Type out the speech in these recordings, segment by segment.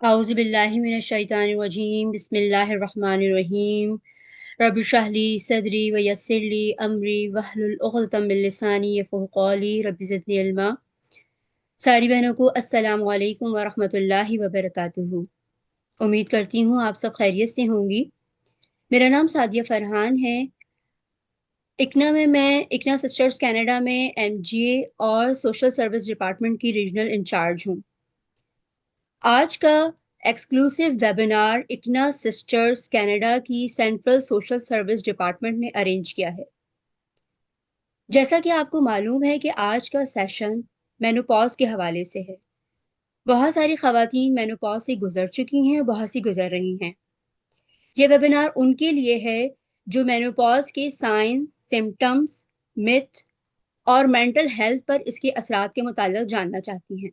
औज़ुबिल्लाहि मिनश्शैतानिर्रजीम बिस्मिल्लाहिर्रहमानिर्रहीम रब्बि इश्रह ली सदरी व यस्सिर ली अमरी वहलुल उक़दतम मिन लिसानी यफ़क़हू क़ौली रब्बि ज़िदनी इल्मा। सारी बहनों को अस्सलामु अलैकुम व रहमतुल्लाहि व बरकातुहू। उम्मीद करती हूँ आप सब खैरियत से होंगी। मेरा नाम सादिया फ़रहान है। मैं इक्ना सिस्टर्स कनाडा में एमजीए और सोशल सर्विस डिपार्टमेंट की रीजनल इंचार्ज हूँ। आज का एक्सक्लूसिव वेबिनार इक्ना सिस्टर्स कनाडा की सेंट्रल सोशल सर्विस डिपार्टमेंट ने अरेंज किया है। जैसा कि आपको मालूम है कि आज का सेशन मेनोपॉज के हवाले से है। बहुत सारी खवातीन मेनोपॉज से गुजर चुकी हैं, बहुत सी गुजर रही हैं। ये वेबिनार उनके लिए है जो मेनोपॉज के साइंस, सिम्टम्स, मिथ और मेंटल हेल्थ पर इसके असरात के मुताल्लिक जानना चाहती हैं।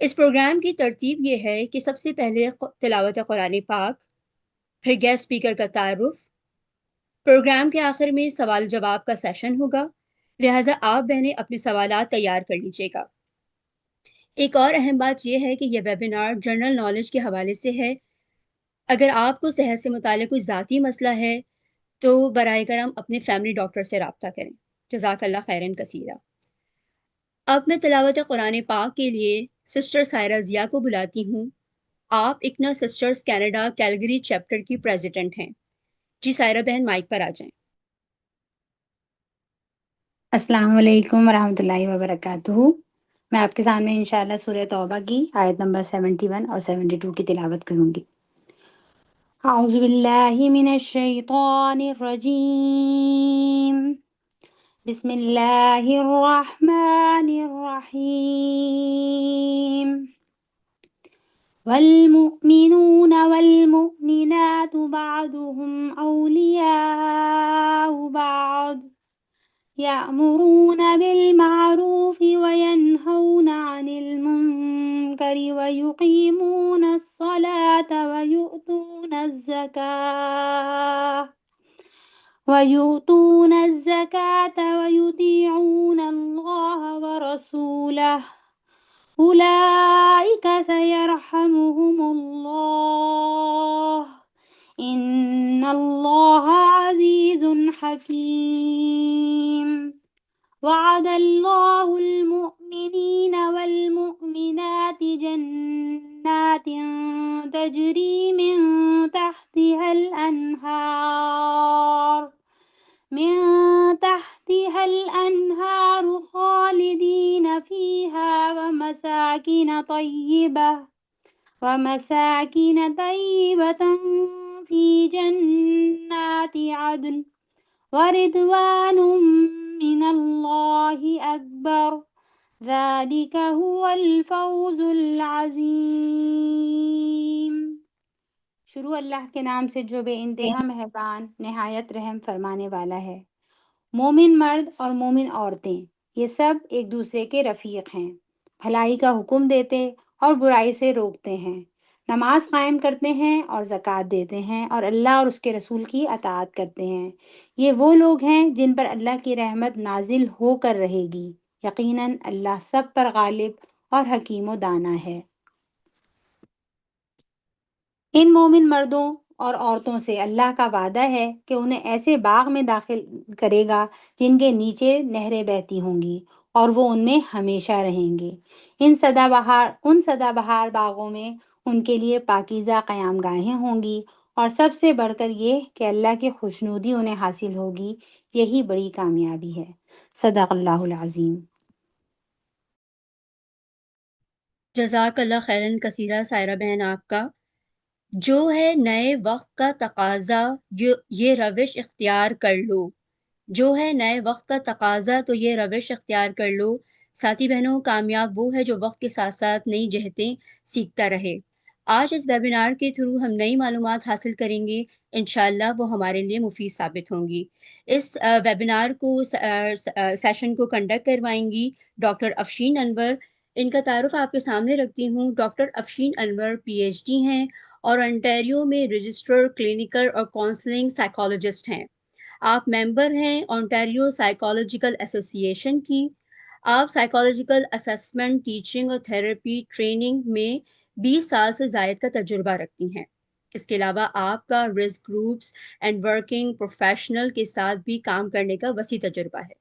इस प्रोग्राम की तरतीब ये है कि सबसे पहले तिलावत कुरान पाक, फिर गेस्ट स्पीकर का तारुफ, प्रोग्राम के आखिर में सवाल जवाब का सेशन होगा। लिहाजा आप बहनें अपने सवालात तैयार कर लीजिएगा। एक और अहम बात यह है कि यह वेबिनार जनरल नॉलेज के हवाले से है। अगर आपको सेहत से मुताल्लिक कोई ज़ाती मसला है तो बराए करम अपने फैमिली डॉक्टर से रब्ता करें। जज़ाकल्लाह खैरन कसीरा। अब मैं तिलावत कुरान पाक के लिए सिस्टर सायरा ज़िया को बुलाती हूँ। आप इक्ना सिस्टर्स कनाडा कैलगरी चैप्टर की प्रेसिडेंट हैं। जी सायरा बहन, माइक पर आ जाएं। अस्सलाम वालेकुम वरहमतुल्लाहि वबरकातुहू। मैं आपके सामने इंशाल्लाह सूरह तौबा की आयत नंबर 71 और 72 की तिलावत करूंगी। औज़ु बिल्लाहि मिनश शैतानिर रजीम। बिस्मिल्लाहिर रहमानिर रहीम। वल्मुमिनून वल्मुमिनातु बअदुहुम औलियाउ बअद यअमुरून बिलमारूफ वयनहौन अनिल मुनकर वयुतून ज़कात वयुतीऊन अल्लाह वरसूलह उलाइक सयरहमुहुमुल्लाह इन्नल्लाह अज़ीज़ुन हकीम। वअदल्लाहुल मुमिनीन वल मुमिनाति जन्नातिन तजरी मिन तहतिहल अनहार खालिदीन फीहा वमसाकिन तय्यबतन फी जन्नाति अदन वरिदवानुम मिनल्लाहि अकबर ज़ालिका हुवल फौज़ुल अज़ीम। शुरू अल्लाह के नाम से जो बेइंतहा मेहरबान निहायत रहम फरमाने वाला है। मोमिन मर्द और मोमिन औरतें ये सब एक दूसरे के रफ़ीक हैं। भलाई का हुक्म देते और बुराई से रोकते हैं। नमाज कायम करते हैं और ज़कात देते हैं और अल्लाह और उसके रसूल की अताअत करते हैं। ये वो लोग हैं जिन पर अल्लाह की रहमत नाजिल होकर रहेगी। यकीनन अल्लाह सब पर गालिब और हकीम व दाना है। इन मोमिन मर्दों और औरतों से अल्लाह का वादा है कि उन्हें ऐसे बाग में दाखिल करेगा जिनके नीचे नहरें बहती होंगी और वो उनमें हमेशा रहेंगे। उन सदाबहार बागों में उनके लिए पाकीज़ा क़यामगाहें होंगी और सबसे बढ़कर ये कि अल्लाह की खुशनुदी उन्हें हासिल होगी। यही बड़ी कामयाबी है। सदक़ल्लाहुल अज़ीम। जज़ाकल्लाह खैरन कसीरा सायरा बहन आपका। जो है नए वक्त का तकाजा, जो ये रविश इख्तियार कर लो। जो है नए वक्त का तकाजा, तो ये रविश इख्तियार कर लो। साथी बहनों, कामयाब वो है जो वक्त के साथ साथ नई जहतें सीखता रहे। आज इस वेबिनार के थ्रू हम नई मालूमात हासिल करेंगे। इंशाल्लाह वो हमारे लिए मुफीद साबित होंगी। इस वेबिनार को सेशन को कंडक्ट करवाएंगी डॉक्टर अफशीन अनवर। इनका तारुफ आपके सामने रखती हूँ। डॉक्टर अफशीन अनवर पीएचडी हैं और ओंटारियो में रजिस्टर्ड क्लिनिकल और काउंसलिंग साइकोलॉजिस्ट हैं। आप मेंबर हैं ओंटारियो साइकोलॉजिकल एसोसिएशन की। आप साइकोलॉजिकल असेसमेंट, टीचिंग और थेरेपी ट्रेनिंग में 20 साल से ज़ायद का तजुर्बा रखती हैं। इसके अलावा आपका risk groups and working professional के साथ भी काम करने का वसी तजुर्बा है।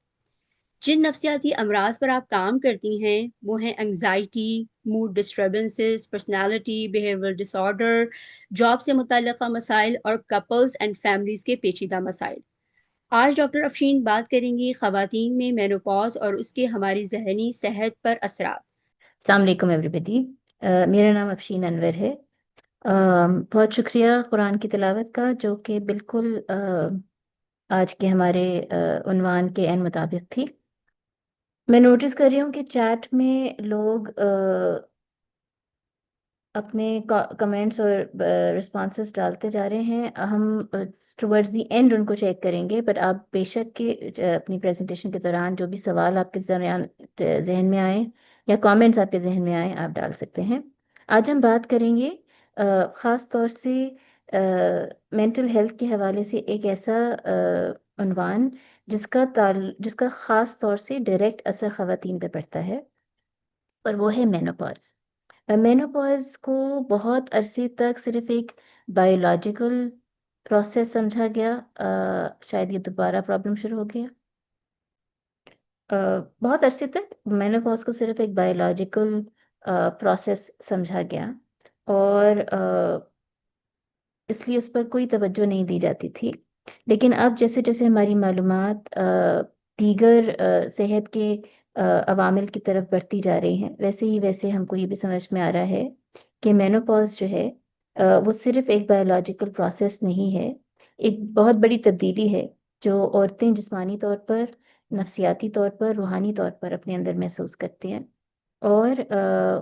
जिन नफ्सियाती अमराज पर आप काम करती हैं वो हैं anxiety, mood disturbances, personality behaviour disorder, job से मुतल्लिका मसाइल और कपल्स एंड फैमिलीज के पेचीदा मसाइल। आज डॉक्टर अफशीन बात करेंगी ख़वातीन में मेनोपॉज और उसके हमारी जहनी सेहत पर असरात। अस्सलाम वालेकुम एवरीबडी। मेरा नाम अफशीन अनवर है। बहुत शुक्रिया कुरान की तिलावत का, जो कि बिल्कुल आज के हमारे उन्वान के एन मुताबिक थी। मैं नोटिस कर रही हूँ कि चैट में लोग अपने कमेंट्स और रिस्पॉन्सेस डालते जा रहे हैं। हम टुवर्ड्स द एंड उनको चेक करेंगे, बट आप बेशक के अपनी प्रेजेंटेशन के दौरान जो भी सवाल आपके दौरान जहन में आए या कमेंट्स आपके जहन में आए, आप डाल सकते हैं। आज हम बात करेंगे ख़ास तौर से मेंटल हेल्थ के हवाले से एक ऐसा उन्वान जिसका ख़ास तौर से डायरेक्ट असर ख़वातीन पे पड़ता है, और वो है मेनोपॉज। मेनोपॉज को बहुत अरसे तक सिर्फ एक बायोलॉजिकल प्रोसेस समझा गया। शायद ये दोबारा प्रॉब्लम शुरू हो गया। बहुत अरसे तक मेनोपॉज को सिर्फ एक बायोलॉजिकल प्रोसेस समझा गया, और इसलिए उस पर कोई तवज्जो नहीं दी जाती थी। लेकिन अब जैसे जैसे हमारी मालूमात दीगर सेहत के अवामिल की तरफ बढ़ती जा रही हैं, वैसे हमको ये भी समझ में आ रहा है कि मेनोपॉज जो है वो सिर्फ एक बायोलॉजिकल प्रोसेस नहीं है, एक बहुत बड़ी तब्दीली है जो औरतें जिस्मानी तौर पर, नफ्सियाती तौर पर, रूहानी तौर पर अपने अंदर महसूस करती हैं। और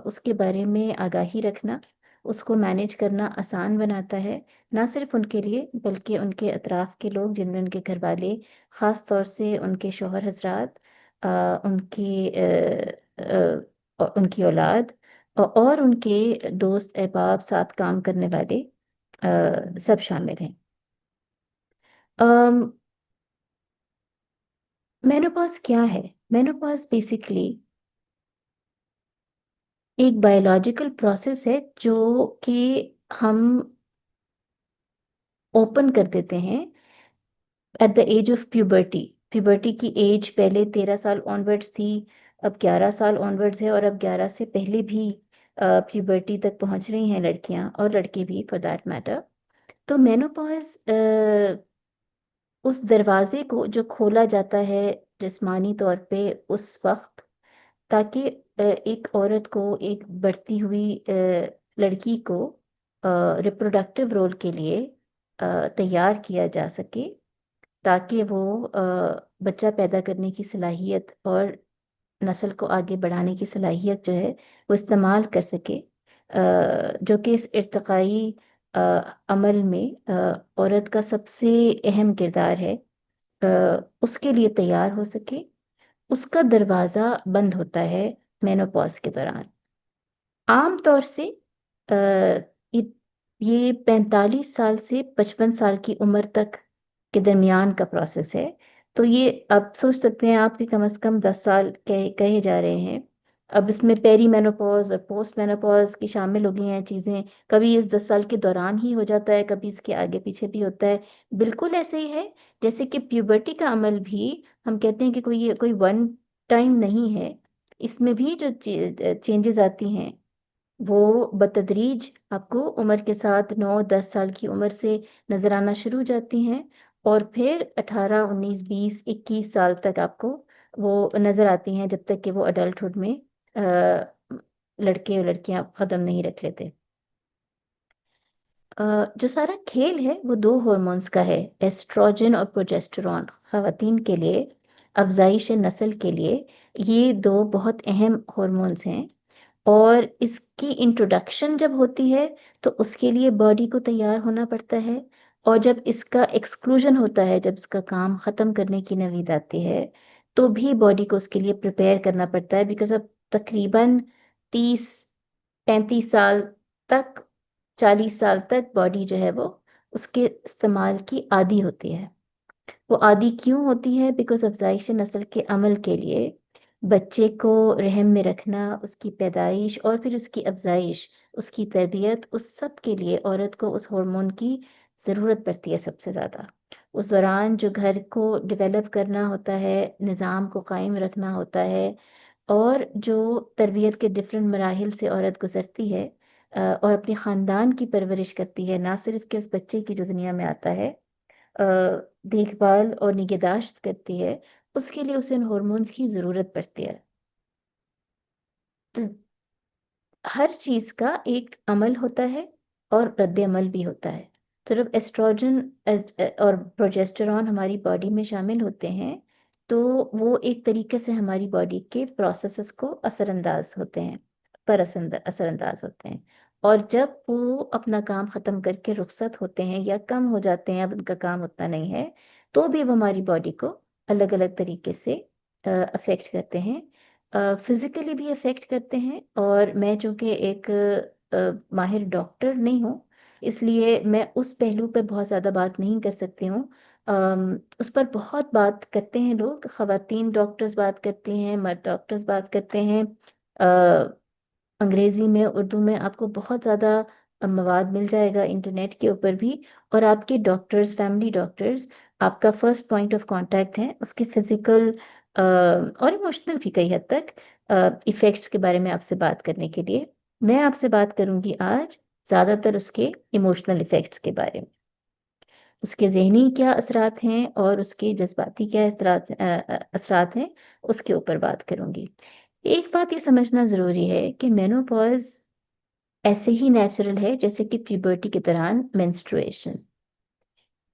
उसके बारे में आगाही रखना, उसको मैनेज करना आसान बनाता है, ना सिर्फ उनके लिए बल्कि उनके अतराफ़ के लोग, जिनमें उनके घर वाले, ख़ास तौर से उनके शौहर हज़रात, उनकी औलाद, और उनके दोस्त अहबाब, साथ काम करने वाले, सब शामिल हैं। मेनोपॉज क्या है? मेनोपॉज बेसिकली एक बायोलॉजिकल प्रोसेस है जो कि हम ओपन कर देते हैं at the age of puberty. Puberty की एज पहले 13 साल ऑनवर्ड्स थी, अब 11 साल ऑनवर्ड्स है, और अब 11 से पहले भी प्यूबर्टी तक पहुंच रही हैं लड़कियां और लड़के भी फॉर दैट मैटर। तो मेनोपॉज उस दरवाजे को जो खोला जाता है जिस्मानी तौर पे उस वक्त, ताकि एक औरत को, एक बढ़ती हुई लड़की को रिप्रोडक्टिव रोल के लिए तैयार किया जा सके, ताकि वो बच्चा पैदा करने की सलाहियत और नस्ल को आगे बढ़ाने की सलाहियत जो है वो इस्तेमाल कर सके, जो कि इस इर्तिकाई अ, अमल में औरत का सबसे अहम किरदार है, उसके लिए तैयार हो सके। उसका दरवाज़ा बंद होता है मेनोपॉज के दौरान। आम तौर से अ, ये 45 साल से 55 साल की उम्र तक के दरमियान का प्रोसेस है। तो ये आप सोच सकते हैं आप कि कम से कम 10 साल कहे जा रहे हैं। अब इसमें पेरी मेनोपॉज और पोस्ट मेनोपॉज की शामिल हो गई हैं चीज़ें। कभी इस 10 साल के दौरान ही हो जाता है, कभी इसके आगे पीछे भी होता है। बिल्कुल ऐसे ही है जैसे कि प्यूबर्टी का अमल भी हम कहते हैं कि कोई वन टाइम नहीं है। इसमें भी जो चेंजेस आती हैं वो बतदरीज आपको उम्र के साथ 9-10 साल की उम्र से नजर आना शुरू हो जाती हैं, और फिर 18, 19, 20, 21 साल तक आपको वो नजर आती हैं, जब तक कि वो अडल्टहुड में लड़के और लड़कियां कदम नहीं रख लेते। जो सारा खेल है वो दो हॉर्मोन्स का है, एस्ट्रोजन और प्रोजेस्टेरॉन। खवातीन के लिए, अफजाइश नस्ल के लिए, ये दो बहुत अहम हॉर्मोन्स हैं, और इसकी इंट्रोडक्शन जब होती है तो उसके लिए बॉडी को तैयार होना पड़ता है, और जब इसका एक्सक्लूजन होता है, जब इसका काम ख़त्म करने की नवीद आती है, तो भी बॉडी को उसके लिए प्रिपेयर करना पड़ता है, बिकॉज अब तकरीबन 30-35 साल तक, 40 साल तक बॉडी जो है वो उसके इस्तेमाल की आदी होती है। वो आदी क्यों होती है? बिकॉज अफजाइश नस्ल के अमल के लिए बच्चे को रहम में रखना, उसकी पैदाइश और फिर उसकी अफजाइश, उसकी तरबियत, उस सब के लिए औरत को उस हार्मोन की ज़रूरत पड़ती है सबसे ज़्यादा। उस दौरान जो घर को डेवलप करना होता है, निज़ाम को कायम रखना होता है, और जो तरबियत के डिफरेंट मराहिल से औरत गुजरती है और अपने ख़ानदान की परवरिश करती है, ना सिर्फ कि उस बच्चे की जो दुनिया में आता है, अ, देखभाल और निगहदाश्त करती है, उसके लिए उसे इन हार्मोन्स की ज़रूरत पड़ती है। तो हर चीज़ का एक अमल होता है और रद्द अमल भी होता है। तो जब एस्ट्रोजन और प्रोजेस्टेरॉन हमारी बॉडी में शामिल होते हैं, तो वो एक तरीके से हमारी बॉडी के प्रोसेसेस को असरअंदाज होते हैं, असरअंदाज होते हैं। और जब वो अपना काम ख़त्म करके रुखसत होते हैं या कम हो जाते हैं, अब उनका काम उतना नहीं है, तो भी वो हमारी बॉडी को अलग अलग तरीके से अफेक्ट करते हैं, फिजिकली भी अफेक्ट करते हैं। और मैं चूंकि एक माहिर डॉक्टर नहीं हूँ, इसलिए मैं उस पहलू पे बहुत ज़्यादा बात नहीं कर सकती हूँ। उस पर बहुत बात करते हैं लोग, ख़वातीन डॉक्टर्स बात करती हैं, मर्द डॉक्टर्स बात करते हैं। अंग्रेजी में, उर्दू में आपको बहुत ज़्यादा मवाद मिल जाएगा इंटरनेट के ऊपर भी। और आपके डॉक्टर्स, फैमिली डॉक्टर्स, आपका फर्स्ट पॉइंट ऑफ कांटेक्ट है उसके फिजिकल और इमोशनल भी कई हद तक इफ़ेक्ट्स के बारे में आपसे बात करने के लिए। मैं आपसे बात करूंगी आज ज़्यादातर उसके इमोशनल इफ़ेक्ट्स के बारे में, उसके ज़हनी क्या असरात हैं और उसके जज्बाती क्या असरात हैं, उसके ऊपर बात करूंगी। एक बात ये समझना ज़रूरी है कि मेनोपॉज ऐसे ही नेचुरल है जैसे कि प्यूबर्टी के दौरान मेंस्ट्रुएशन।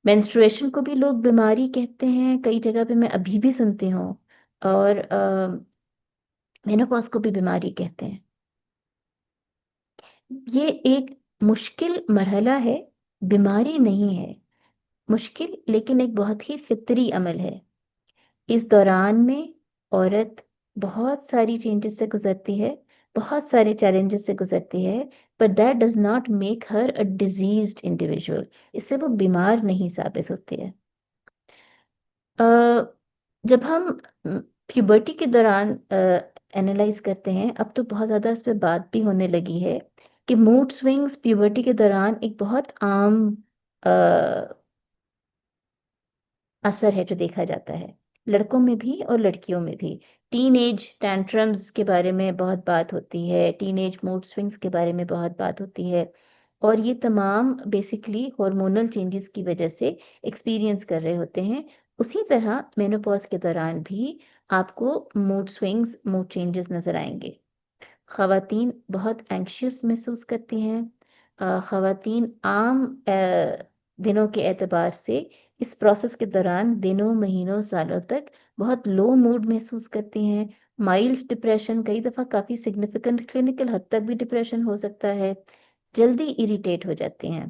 मेंस्ट्रुएशन को भी लोग बीमारी कहते हैं, कई जगह पे मैं अभी भी सुनती हूँ। और मेनोपॉज को भी बीमारी कहते हैं। ये एक मुश्किल मरहला है, बीमारी नहीं है। मुश्किल लेकिन एक बहुत ही फितरी अमल है। इस दौरान में औरत बहुत सारी चेंजेस से गुजरती है, बहुत सारे चैलेंजेस से गुजरती है, पर that does not make her a diseased individual. इससे वो बीमार नहीं साबित होती है। अ, जब हम प्यूबर्टी के दौरान एनालाइज करते हैं, अब तो बहुत ज़्यादा इस पे बात भी होने लगी है कि मूड स्विंग्स प्यूबर्टी के दौरान एक बहुत आम असर है जो देखा जाता है, लड़कों में भी और लड़कियों में भी। टीनेज टैंट्रम्स के बारे में बहुत बात होती है, टीनेज मूड स्विंग्स के बारे में बहुत बात होती है, और ये तमाम बेसिकली हार्मोनल चेंजेस की वजह से एक्सपीरियंस कर रहे होते हैं। उसी तरह मेनोपॉज के दौरान भी आपको मूड स्विंग्स, मूड चेंजेस नज़र आएंगे। ख़वातीन बहुत एंग्शियस महसूस करती हैं। ख़वातीन आम दिनों के एतबार से इस प्रोसेस के दौरान दिनों, महीनों, सालों तक बहुत लो मूड महसूस करती हैं। माइल्ड डिप्रेशन, कई दफ़ा काफ़ी सिग्निफिकेंट क्लिनिकल हद तक भी डिप्रेशन हो सकता है। जल्दी इरिटेट हो जाती हैं।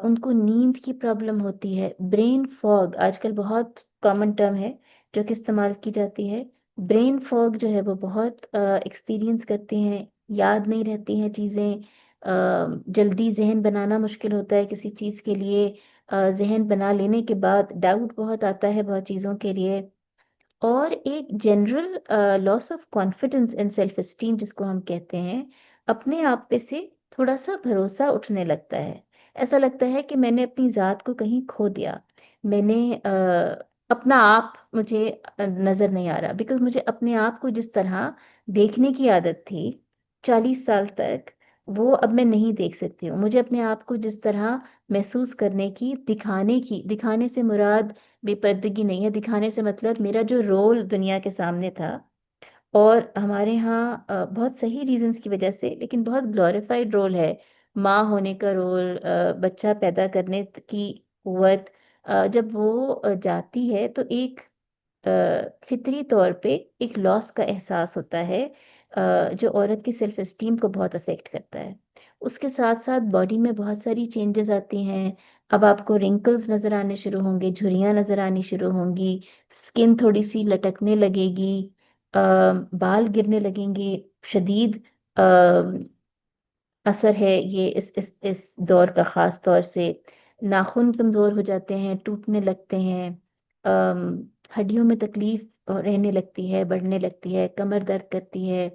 उनको नींद की प्रॉब्लम होती है। ब्रेन फॉग आजकल बहुत कॉमन टर्म है जो कि इस्तेमाल की जाती है। ब्रेन फॉग जो है वो बहुत एक्सपीरियंस करते हैं, याद नहीं रहती हैं चीज़ें। जल्दी जहन बनाना मुश्किल होता है किसी चीज़ के लिए। जहन बना लेने के बाद डाउट बहुत आता है बहुत चीज़ों के लिए। और एक general loss of confidence and self esteem जिसको हम कहते हैं, अपने आप पे से थोड़ा सा भरोसा उठने लगता है। ऐसा लगता है कि मैंने अपनी ज़ात को कहीं खो दिया। मैंने अपना आप मुझे नज़र नहीं आ रहा, बिकॉज मुझे अपने आप को जिस तरह देखने की आदत थी 40 साल तक, वो अब मैं नहीं देख सकती हूँ। मुझे अपने आप को जिस तरह महसूस करने की, दिखाने से मुराद बेपर्दगी नहीं है। दिखाने से मतलब मेरा जो रोल दुनिया के सामने था, और हमारे यहाँ बहुत सही रीजंस की वजह से, लेकिन बहुत ग्लोरीफाइड रोल है माँ होने का रोल, बच्चा पैदा करने की कुव्वत। जब वो जाती है तो एक फितरी तौर पे एक लॉस का एहसास होता है, जो औरत की सेल्फ एस्टीम को बहुत अफेक्ट करता है। उसके साथ साथ बॉडी में बहुत सारी चेंजेस आती हैं। अब आपको रिंकल्स नज़र आने शुरू होंगे, झुर्रियाँ नज़र आनी शुरू होंगी, स्किन थोड़ी सी लटकने लगेगी, बाल गिरने लगेंगे। शदीद असर है ये इस दौर का, ख़ास तौर से नाखून कमज़ोर हो जाते हैं, टूटने लगते हैं। हड्डियों में तकलीफ़ और रहने लगती है, बढ़ने लगती है, कमर दर्द करती है।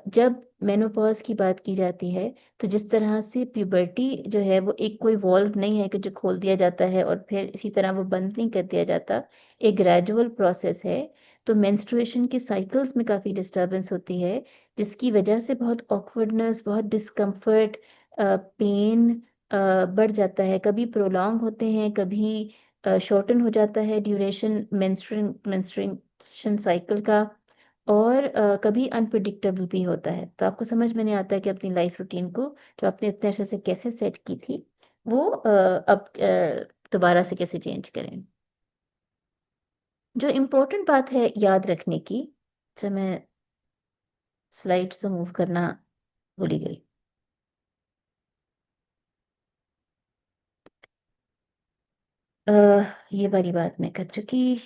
जब मेनोपॉज की बात की जाती है, तो जिस तरह से प्यूबर्टी जो है वो एक कोई वॉल्व नहीं है कि जो खोल दिया जाता है और फिर इसी तरह वो बंद नहीं कर दिया जाता, एक ग्रेजुअल प्रोसेस है। तो मेंस्ट्रुएशन के साइकिल्स में काफ़ी डिस्टरबेंस होती है, जिसकी वजह से बहुत ऑकवर्डनेस, बहुत डिस्कम्फर्ट, पेन बढ़ जाता है। कभी प्रोलॉन्ग होते हैं, कभी शॉर्टन हो जाता है ड्यूरेशन मेंस्ट्रुएशन साइकिल का, और कभी अनप्रिडिक्टेबल भी होता है। तो आपको समझ में नहीं आता है कि अपनी लाइफ रूटीन को जो आपने इतने अच्छे से कैसे सेट की थी, वो अब दोबारा से कैसे चेंज करें। जो इम्पोर्टेंट बात है याद रखने की, जो मैं स्लाइड्स तो मूव करना भूल ही गई। ये वाली बात मैं कर चुकी।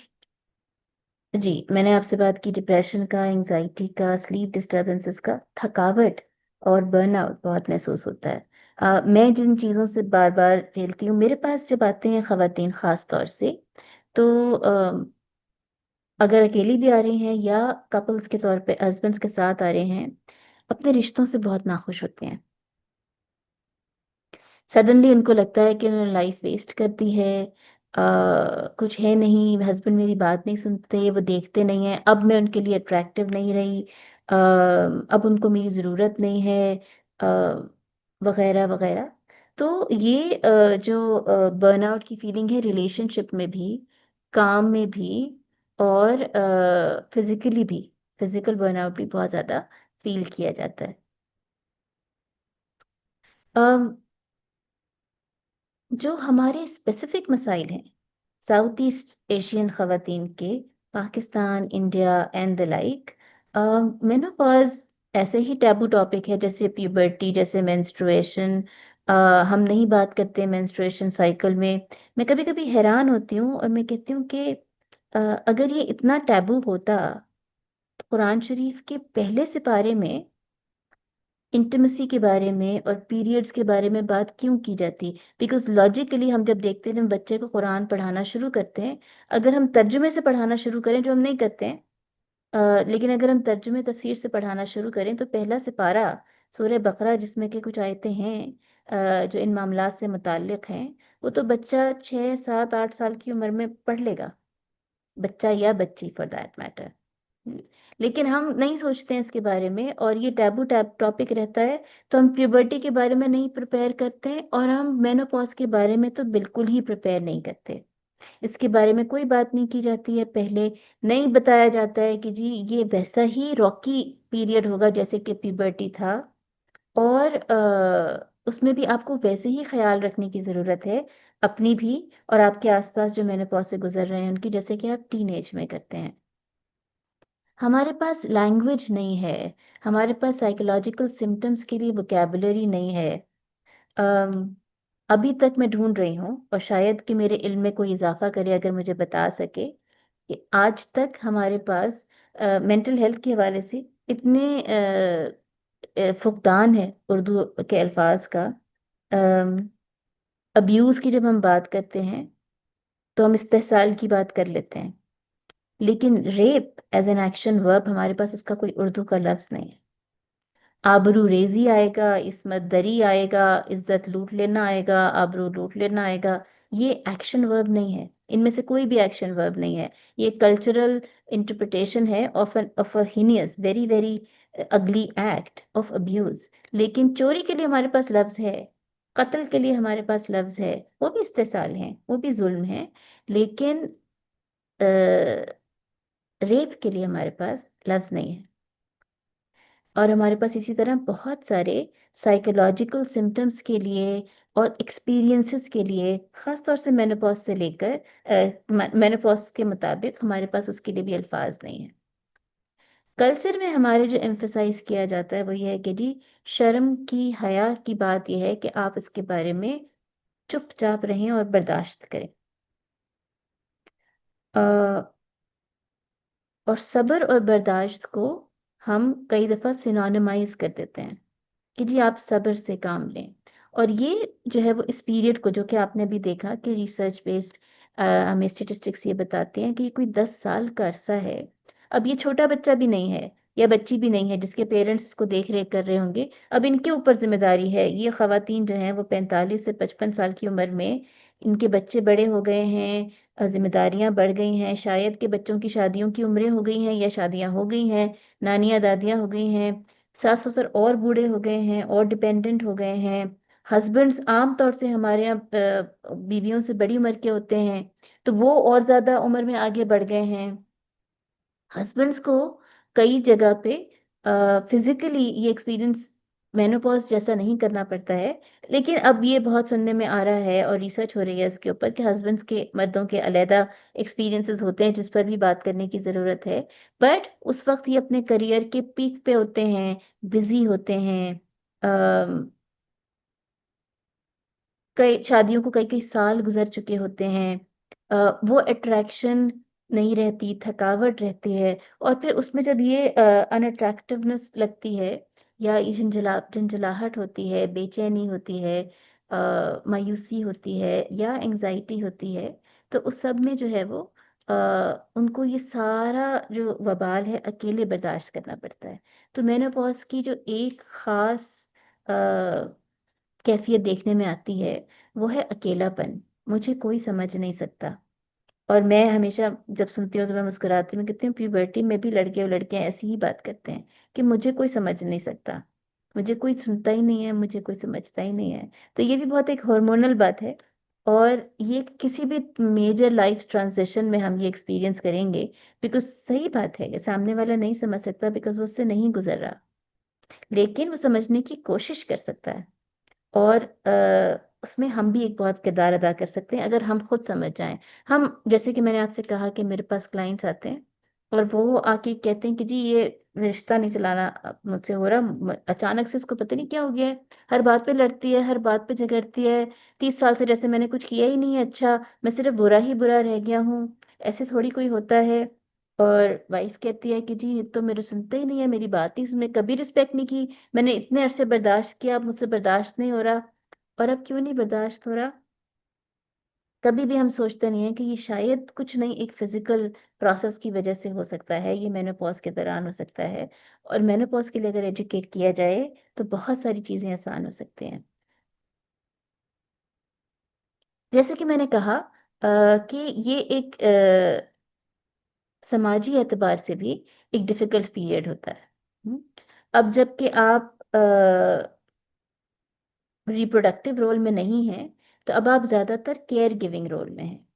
जी, मैंने आपसे बात की डिप्रेशन का, एंजाइटी का, स्लीप डिस्टरबेंसेस का, थकावट और बर्नआउट बहुत महसूस होता है। मैं जिन चीज़ों से बार बार झेलती हूँ, मेरे पास जब आते हैं ख़वातीन ख़ास तौर से, तो अगर अकेली भी आ रही हैं या कपल्स के तौर पे हस्बैंड्स के साथ आ रहे हैं, अपने रिश्तों से बहुत नाखुश होते हैं। सडनली उनको लगता है कि उन्होंने लाइफ वेस्ट कर दी है, कुछ है नहीं, हस्बैंड मेरी बात नहीं सुनते, वो देखते नहीं हैं, अब मैं उनके लिए अट्रैक्टिव नहीं रही, अब उनको मेरी ज़रूरत नहीं है, वगैरह वगैरह। तो ये जो बर्नआउट की फीलिंग है, रिलेशनशिप में भी, काम में भी, और फिजिकली भी, फिजिकल बर्नआउट भी बहुत ज़्यादा फील किया जाता है। अम, जो हमारे स्पेसिफिक मसाइल हैं साउथ ईस्ट एशियन ख़वातीन के, Pakistan, India and the like, menopause ऐसे ही टैबू टॉपिक है जैसे प्यूबर्टी, जैसे मेंस्ट्रुएशन। हम नहीं बात करते मेंस्ट्रुएशन साइकिल में। मैं कभी कभी हैरान होती हूँ और मैं कहती हूँ कि अगर ये इतना टैबू होता, तो कुरान शरीफ के पहले सिपारे में इंटिमेसी के बारे में और पीरियड्स के बारे में बात क्यों की जाती। बिकॉज लॉजिकली हम जब देखते हैं, हम बच्चे को कुरान पढ़ाना शुरू करते हैं, अगर हम तर्जुमे से पढ़ाना शुरू करें, जो हम नहीं करते हैं, लेकिन अगर हम तर्जुमे तफसीर से पढ़ाना शुरू करें, तो पहला सिपारा सूरह बकरा, जिसमें के कुछ आयतें हैं जो इन मामलात से मुताल्लिक हैं, वो तो बच्चा 6 7 8 साल की उम्र में पढ़ लेगा, बच्चा या बच्ची फॉर दैट मैटर। लेकिन हम नहीं सोचते हैं इसके बारे में, और ये टैबू टॉपिक रहता है। तो हम प्यूबर्टी के बारे में नहीं प्रिपेयर करते हैं, और हम मेनोपॉज के बारे में तो बिल्कुल ही प्रिपेयर नहीं करते। इसके बारे में कोई बात नहीं की जाती है पहले। नहीं बताया जाता है कि जी ये वैसा ही रॉकी पीरियड होगा जैसे कि प्यूबर्टी था, और उसमें भी आपको वैसे ही ख्याल रखने की ज़रूरत है, अपनी भी और आपके आसपास जो मेनोपॉज से गुजर रहे हैं उनकी, जैसे कि आप टीनेज में करते हैं। हमारे पास लैंग्वेज नहीं है, हमारे पास साइकोलॉजिकल सिम्टम्स के लिए वोकेबुलरी नहीं है। अम, अभी तक मैं ढूंढ रही हूँ, और शायद कि मेरे इल्म में कोई इजाफा करे अगर मुझे बता सके, कि आज तक हमारे पास मेंटल हेल्थ के हवाले से इतने फुकदान है उर्दू के अल्फाज का। अब्यूज़ की जब हम बात करते हैं, तो हम इस्तेहसाल की बात कर लेते हैं, लेकिन rape as an action verb, हमारे पास उसका कोई उर्दू का लफ्ज़ नहीं है। आबरू रेजी आएगा, इस्मत दरी आएगा, इज्जत लूट लेना आएगा, आबरू लूट लेना आएगा, ये एक्शन वर्ब नहीं है। इनमें से कोई भी एक्शन वर्ब नहीं है। ये कल्चरल इंटरप्रिटेशन है of a heinous, very very ugly act of abuse. लेकिन चोरी के लिए हमारे पास लफ्ज है, कत्ल के लिए हमारे पास लफ्ज है, वो भी इस्तेसाल है, वो भी जुल्म है। लेकिन रेप के लिए हमारे पास लफ्ज नहीं है। और हमारे पास इसी तरह बहुत सारे साइकोलॉजिकल सिम्टम्स के लिए और एक्सपीरियंसेस के लिए, ख़ास तौर से मेनोपॉज से लेकर मेनोपॉज के मुताबिक हमारे पास उसके लिए भी अल्फाज नहीं है। कल्चर में हमारे जो एम्फसाइज किया जाता है वो ये है कि जी शर्म की, हया की बात यह है कि आप इसके बारे में चुपचाप रहें और बर्दाश्त करें। अ, और सब्र और बर्दाश्त को हम कई दफ़ा सिनोनिमाइज कर देते हैं कि जी आप सब्र से काम लें। और ये जो है वो इस पीरियड को, जो कि आपने भी देखा कि रिसर्च बेस्ड हमें स्टेटिस्टिक्स ये बताते हैं कि ये कोई 10 साल का अरसा है। अब ये छोटा बच्चा भी नहीं है या बच्ची भी नहीं है जिसके पेरेंट्स इसको देख रेख कर रहे होंगे। अब इनके ऊपर जिम्मेदारी है। ये खवातीन जो हैं वो 45 से 55 साल की उम्र में इनके बच्चे बड़े हो गए हैं, जिम्मेदारियां बढ़ गई हैं, शायद के बच्चों की शादियों की उम्रें हो गई हैं या शादियां हो गई हैं, नानियां दादियां हो गई हैं, सास ससुर और बूढ़े हो गए हैं और डिपेंडेंट हो गए हैं। हस्बैंड्स आम तौर से हमारे यहाँ बीवियों से बड़ी उम्र के होते हैं, तो वो और ज्यादा उम्र में आगे बढ़ गए हैं। हस्बैंड्स को कई जगह पे फिजिकली ये एक्सपीरियंस मेनोपॉज जैसा नहीं करना पड़ता है, लेकिन अब ये बहुत सुनने में आ रहा है और रिसर्च हो रही है इसके ऊपर कि हस्बैंड्स के मर्दों के अलहदा एक्सपीरियंसेस होते हैं जिस पर भी बात करने की ज़रूरत है। बट उस वक्त ये अपने करियर के पीक पे होते हैं, बिजी होते हैं, कई शादियों को कई कई साल गुजर चुके होते हैं। वो अट्रैक्शन नहीं रहती, थकावट रहती है, और फिर उसमें जब ये अनअट्रैक्टिवनेस लगती है या ये झंझलाहट होती है, बेचैनी होती है, मायूसी होती है या एंजाइटी होती है, तो उस सब में जो है वो अ, उनको ये सारा जो वबाल है अकेले बर्दाश्त करना पड़ता है। तो मेनोपॉज की जो एक खास कैफियत देखने में आती है वो है अकेलापन। मुझे कोई समझ नहीं सकता। और मैं हमेशा जब सुनती हूँ तो मैं मुस्कुराती हूँ, मैं कहती हूँ प्यूबर्टी में भी लड़के और लड़कियां ऐसी ही बात करते हैं कि मुझे कोई समझ नहीं सकता, मुझे कोई सुनता ही नहीं है, मुझे कोई समझता ही नहीं है। तो ये भी बहुत एक हार्मोनल बात है, और ये किसी भी मेजर लाइफ ट्रांजिशन में हम ये एक्सपीरियंस करेंगे। बिकॉज सही बात है कि सामने वाला नहीं समझ सकता बिकॉज वो उससे नहीं गुजर रहा, लेकिन वो समझने की कोशिश कर सकता है। और उसमें हम भी एक बहुत किरदार अदा कर सकते हैं अगर हम खुद समझ जाएं। हम जैसे कि मैंने आपसे कहा कि मेरे पास क्लाइंट्स आते हैं और वो आके कहते हैं कि जी ये रिश्ता नहीं चलाना मुझसे हो रहा, अचानक से इसको पता नहीं क्या हो गया है, हर बात पे लड़ती है, हर बात पे झगड़ती है, 30 साल से जैसे मैंने कुछ किया ही नहीं है, अच्छा मैं सिर्फ बुरा ही बुरा रह गया हूँ, ऐसे थोड़ी कोई होता है। और वाइफ कहती है कि जी ये तो मेरे सुनते ही नहीं है, मेरी बात ही सुने, कभी रिस्पेक्ट नहीं की, मैंने इतने अरसे बर्दाश्त किया, अब मुझसे बर्दाश्त नहीं हो रहा। और अब क्यों नहीं बर्दाश्त हो रहा? कभी भी हम सोचते नहीं है कि ये शायद कुछ नहीं, एक फिजिकल प्रोसेस की वजह से हो सकता है, ये मेनोपॉज के दौरान हो सकता है। और मेनोपॉज के लिए अगर एजुकेट किया जाए तो बहुत सारी चीजें आसान हो सकती हैं। जैसे कि मैंने कहा कि ये एक समाजी एतबार से भी एक डिफिकल्ट पीरियड होता है। हम्म। अब जबकि आप रिप्रोडक्टिव रोल में नहीं हैं, तो अब आप ज़्यादातर केयर गिविंग रोल में हैं।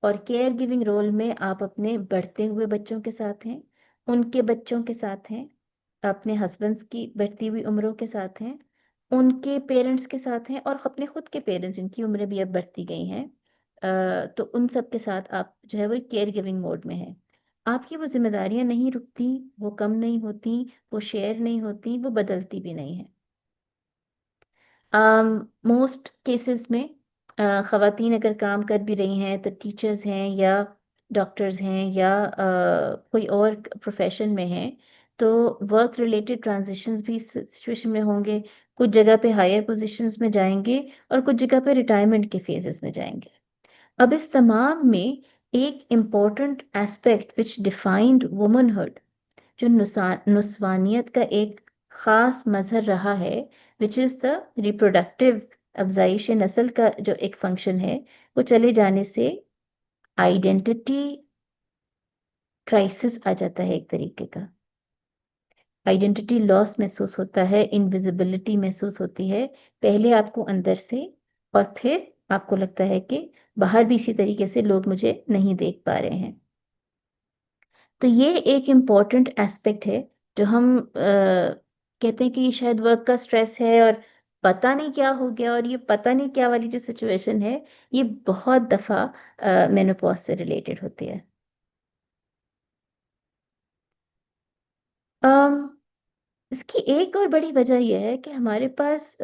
और केयर गिविंग रोल में आप अपने बढ़ते हुए बच्चों के साथ हैं, उनके बच्चों के साथ हैं, अपने हस्बैंड्स की बढ़ती हुई उम्रों के साथ हैं, उनके पेरेंट्स के साथ हैं, और अपने खुद के पेरेंट्स जिनकी उम्रें भी अब बढ़ती गई हैं। तो उन सब के साथ आप जो है वो केयर गिविंग मोड में हैं। आपकी वो जिम्मेदारियां नहीं रुकती, वो कम नहीं होती, वो शेयर नहीं होती, वो बदलती भी नहीं है। मोस्ट केसेस में ख़वातीन अगर काम कर भी रही हैं तो टीचर्स हैं या डॉक्टर्स हैं या कोई और प्रोफेशन में हैं, तो वर्क रिलेटेड ट्रांजिशंस भी सिचुएशन में होंगे। कुछ जगह पे हायर पोजीशंस में जाएंगे और कुछ जगह पे रिटायरमेंट के फेजेस में जाएंगे। अब इस तमाम में एक इम्पॉर्टेंट एस्पेक्ट विच डिफाइंड वुमनहुड, जो नुस्वानियत का एक खास मजहर रहा है, विच इज़ द रिप्रोडक्टिव, अफजाइश नस्ल का जो एक फंक्शन है, वो चले जाने से आइडेंटिटी क्राइसिस आ जाता है। एक तरीके का आइडेंटिटी लॉस महसूस होता है, इनविजिबिलिटी महसूस होती है, पहले आपको अंदर से, और फिर आपको लगता है कि बाहर भी इसी तरीके से लोग मुझे नहीं देख पा रहे हैं। तो ये एक इम्पॉर्टेंट एस्पेक्ट है जो हम कहते हैं कि ये शायद वर्क का स्ट्रेस है और पता नहीं क्या हो गया, और ये पता नहीं क्या वाली जो सिचुएशन है, ये बहुत दफ़ा मेनोपॉज से रिलेटेड होती है। अम, इसकी एक और बड़ी वजह यह है कि हमारे पास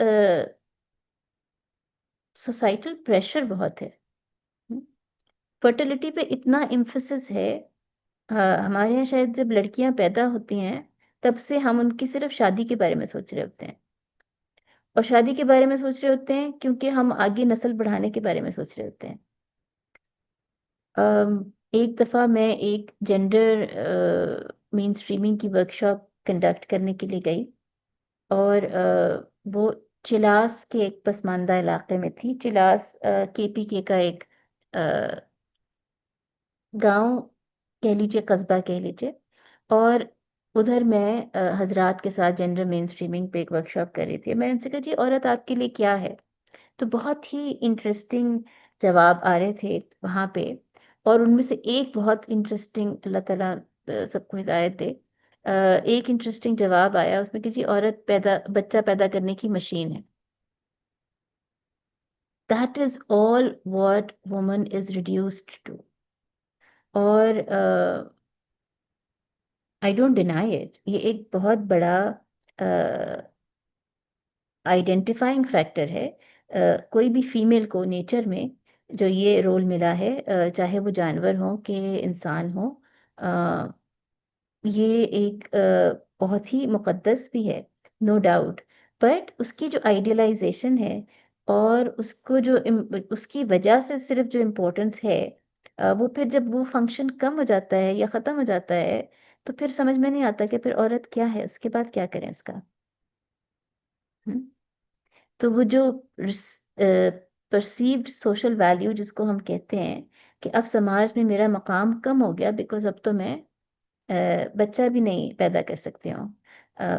सोसाइटल प्रेशर बहुत है। फर्टिलिटी पे इतना एम्फेसिस है। हमारे यहाँ शायद जब लड़कियां पैदा होती हैं तब से हम उनकी सिर्फ शादी के बारे में सोच रहे होते हैं, और शादी के बारे में सोच रहे होते हैं क्योंकि हम आगे नस्ल बढ़ाने के बारे में सोच रहे होते हैं। एक दफ़ा मैं एक जेंडर मेन स्ट्रीमिंग की वर्कशॉप कंडक्ट करने के लिए गई, और वो चिलास के एक पसमानदा इलाके में थी। चिलास केपीके का एक गांव कह लीजिए, कस्बा कह लीजिए। और उधर मैं हजरात के साथ जेंडर मेन स्ट्रीमिंग पे एक वर्कशॉप कर रही थी। मैंने उनसे कहा, जी औरत आपके लिए क्या है? तो बहुत ही इंटरेस्टिंग जवाब आ रहे थे वहाँ पे। और उनमें से एक बहुत इंटरेस्टिंग, अल्लाह ताला सबको हिदायत दे, एक इंटरेस्टिंग जवाब आया उसमें कि जी औरत बच्चा पैदा करने की मशीन है। That is all what woman is reduced to. और आई डोंट डिनाई इट, ये एक बहुत बड़ा आइडेंटिफाइंग फैक्टर है। कोई भी फीमेल को नेचर में जो ये रोल मिला है, चाहे वो जानवर हो कि इंसान हो, अ, ये एक बहुत ही मुकद्दस भी है, नो डाउट। बट उसकी जो आइडियलाइजेशन है, और उसको जो उसकी वजह से सिर्फ जो इम्पोर्टेंस है, वो फिर जब वो फंक्शन कम हो जाता है या ख़त्म हो जाता है, तो फिर समझ में नहीं आता कि फिर औरत क्या है, उसके बाद क्या करें उसका। हम्म। तो वो जो परसीव्ड सोशल वैल्यू जिसको हम कहते हैं, कि अब समाज में मेरा मकाम कम हो गया बिकॉज अब तो मैं बच्चा भी नहीं पैदा कर सकती हूँ,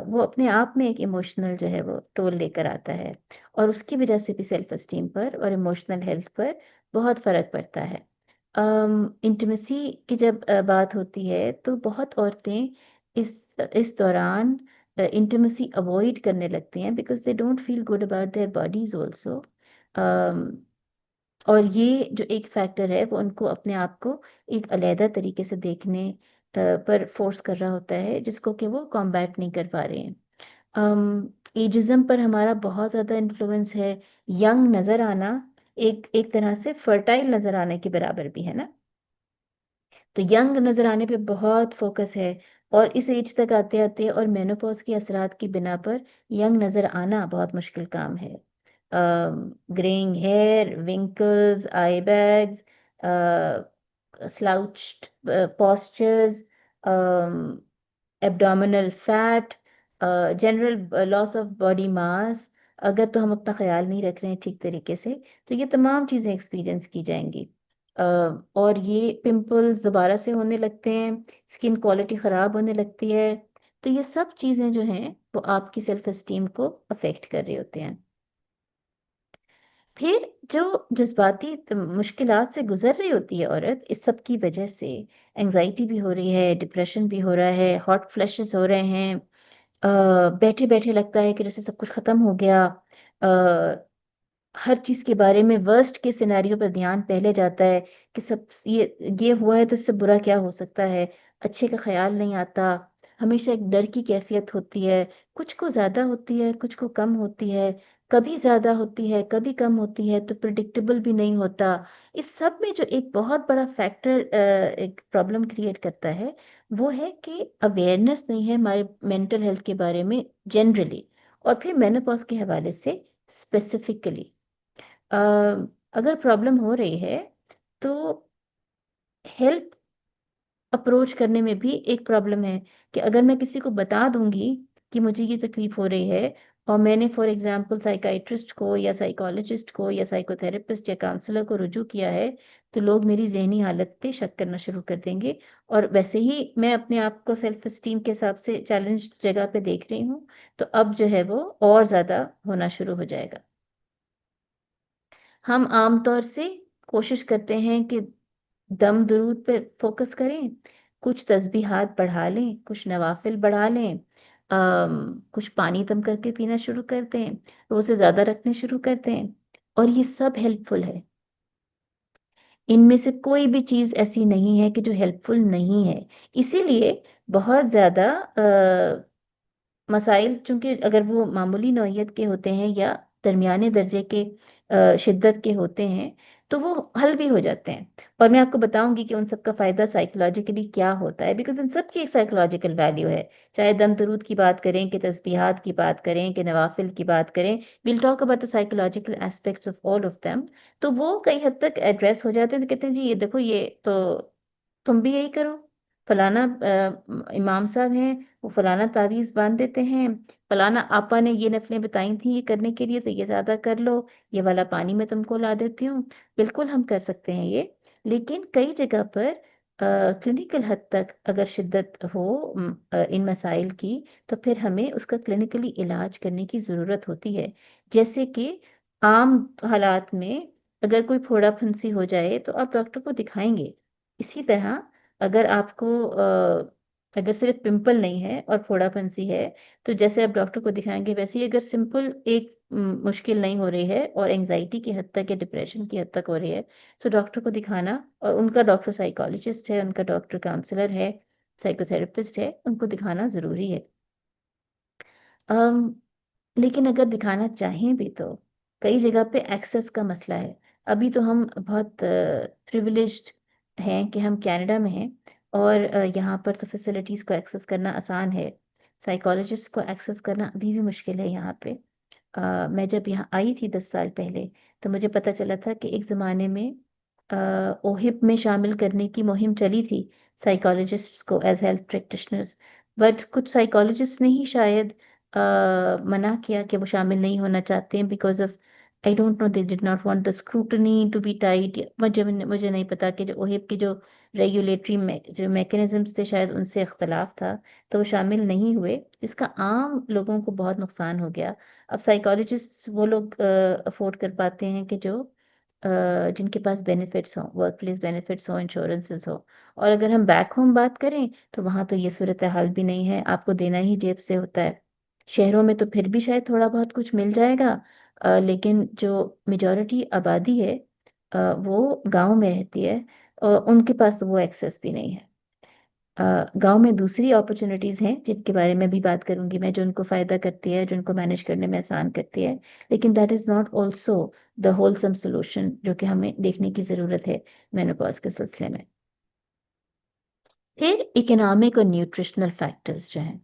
वो अपने आप में एक इमोशनल जो है वो टोल लेकर आता है। और उसकी वजह से भी सेल्फ एस्टीम पर और इमोशनल हेल्थ पर बहुत फर्क पड़ता है। इंटीमेसी की जब बात होती है, तो बहुत औरतें इस दौरान इंटीमेसी अवॉइड करने लगती हैं because they don't feel good about their bodies also. और ये जो एक फैक्टर है, वो उनको अपने आप को एक अलहदा तरीके से देखने पर फोर्स कर रहा होता है, जिसको कि वो कॉम्बैट नहीं कर पा रहे हैं। एजिज्म पर हमारा बहुत ज़्यादा इन्फ्लुएंस है। यंग नज़र आना एक एक तरह से फर्टाइल नज़र आने के बराबर भी है ना। तो यंग नज़र आने पे बहुत फोकस है, और इस एज तक आते आते और मेनोपॉज के असरात की बिना पर यंग नज़र आना बहुत मुश्किल काम है। Greying hair, wrinkles, eye bags, slouched postures, abdominal fat, general loss of body mass, अगर तो हम अपना ख्याल नहीं रख रहे हैं ठीक तरीके से, तो ये तमाम चीज़ें एक्सपीरियंस की जाएंगी। और ये पिंपल्स दोबारा से होने लगते हैं, स्किन क्वालिटी ख़राब होने लगती है। तो ये सब चीज़ें जो हैं, वो आपकी सेल्फ एस्टीम को अफेक्ट कर रहे होते हैं। फिर जो जज्बाती मुश्किलात से गुजर रही होती है औरत, इस सब की वजह से एंजाइटी भी हो रही है, डिप्रेशन भी हो रहा है, हॉट फ्लैशेस हो रहे हैं, बैठे बैठे लगता है कि जैसे सब कुछ खत्म हो गया। अ, हर चीज़ के बारे में वर्स्ट के सिनेरियो पर ध्यान पहले जाता है कि सब ये हुआ है तो इससे बुरा क्या हो सकता है, अच्छे का ख्याल नहीं आता। हमेशा एक डर की कैफियत होती है, कुछ को ज़्यादा होती है, कुछ को कम होती है, कभी ज़्यादा होती है, कभी कम होती है, तो प्रिडिक्टेबल भी नहीं होता। इस सब में जो एक बहुत बड़ा फैक्टर एक प्रॉब्लम क्रिएट करता है, वो है कि अवेयरनेस नहीं है हमारे मेंटल हेल्थ के बारे में जनरली, और फिर मेनोपॉज के हवाले से स्पेसिफिकली। अ, अगर प्रॉब्लम हो रही है, तो हेल्प अप्रोच करने में भी एक प्रॉब्लम है, कि अगर मैं किसी को बता दूंगी कि मुझे ये तकलीफ हो रही है, और मैंने फॉर एग्जांपल साइकाइट्रिस्ट को या साइकोलॉजिस्ट को या साइकोथेरेपिस्ट या काउंसलर को रुजू किया है, तो लोग मेरी जहनी हालत पे शक करना शुरू कर देंगे। और वैसे ही मैं अपने आप को सेल्फ एस्टीम के हिसाब से चैलेंज जगह पे देख रही हूँ, तो अब जो है वो और ज़्यादा होना शुरू हो जाएगा। हम आमतौर से कोशिश करते हैं कि दम दुरूद पे फोकस करें, कुछ तस्बीहात बढ़ा लें, कुछ नवाफिल बढ़ा लें, कुछ पानी दम करके पीना शुरू कर दें, रोज़े ज़्यादा रखने शुरू कर दें, और ये सब हेल्पफुल है। इनमें से कोई भी चीज़ ऐसी नहीं है कि जो हेल्पफुल नहीं है। इसीलिए बहुत ज़्यादा मसाइल, चूंकि अगर वो मामूली नौइयत के होते हैं या दरमियाने दर्जे के शिद्दत के होते हैं, तो वो हल भी हो जाते हैं। और मैं आपको बताऊंगी कि उन सब का फायदा साइकोलॉजिकली क्या होता है, बिकॉज इन सब की एक साइकोलॉजिकल वैल्यू है। चाहे दम दरूद की बात करें, कि तस्बीहात की बात करें, कि नवाफिल की बात करें, will talk about the psychological aspects of all of them. तो वो कई हद तक एड्रेस हो जाते हैं। तो कहते हैं जी ये देखो, ये तो तुम भी यही करो। फलाना इमाम साहब हैं, वो फलाना तावीज बांध देते हैं, फलाना आपा ने ये नफलें बताई थी ये करने के लिए, तो ये ज्यादा कर लो, ये वाला पानी मैं तुमको ला देती हूँ। बिल्कुल हम कर सकते हैं ये। लेकिन कई जगह पर क्लिनिकल हद तक अगर शिद्दत हो इन मसाइल की, तो फिर हमें उसका क्लिनिकली इलाज करने की ज़रूरत होती है। जैसे कि आम हालात में अगर कोई फोड़ा फुंसी हो जाए तो आप डॉक्टर को दिखाएंगे। इसी तरह अगर आपको अगर सिर्फ पिंपल नहीं है और फोड़ा फुंसी है, तो जैसे आप डॉक्टर को दिखाएंगे, वैसे ही अगर सिंपल एक मुश्किल नहीं हो रही है और एंजाइटी की हद तक या डिप्रेशन की हद तक हो रही है, तो डॉक्टर को दिखाना, और उनका डॉक्टर साइकोलॉजिस्ट है, उनका डॉक्टर काउंसलर है, साइकोथेरेपिस्ट है, उनको दिखाना ज़रूरी है। अम, लेकिन अगर दिखाना चाहें भी तो कई जगह पे एक्सेस का मसला है। अभी तो हम बहुत प्रिविलेज्ड हैं कि हम कनाडा में हैं, और यहाँ पर तो फैसिलिटीज़ को एक्सेस करना आसान है। साइकोलॉजिस्ट को एक्सेस करना अभी भी मुश्किल है यहाँ पे। मैं जब यहाँ आई थी 10 साल पहले, तो मुझे पता चला था कि एक ज़माने में ओहिप में शामिल करने की मुहिम चली थी साइकोलॉजिस्ट्स को एज हेल्थ प्रैक्टिशनर्स। बट कुछ साइकोलॉजिस्ट ने ही शायद मना किया कि वो शामिल नहीं होना चाहते हैं, because of I don't know, they did not want the scrutiny to be tight. मुझे नहीं पता कि जो ओहिप की जो रेगुलेटरी जो मैकेनिज्म्स थे, शायद उनसे इख्तलाफ था, तो वो शामिल नहीं हुए, जिसका आम लोगों को बहुत नुकसान हो गया। अब साइकोलॉजिस्ट वो लोग अफोर्ड कर पाते हैं कि जो जिनके पास बेनिफिट्स हों, वर्क प्लेस बेनिफिट्स हों, इंश्योरेंसेस हो। और अगर हम बैक होम बात करें, तो वहाँ तो ये सूरत हाल भी नहीं है, आपको देना ही जेब से होता है। शहरों में तो फिर भी शायद थोड़ा बहुत कुछ मिल जाएगा, लेकिन जो मेजॉरिटी आबादी है वो गांव में रहती है, और उनके पास तो वो एक्सेस भी नहीं है। गांव में दूसरी अपॉर्चुनिटीज़ हैं जिनके बारे में भी बात करूंगी मैं, जो उनको फ़ायदा करती है, जो उनको मैनेज करने में आसान करती है। लेकिन that is not also the wholesome solution जो कि हमें देखने की ज़रूरत है मेनोपॉज के सिलसिले में। फिर इकोनॉमिक और न्यूट्रिशनल फैक्टर्स जो हैं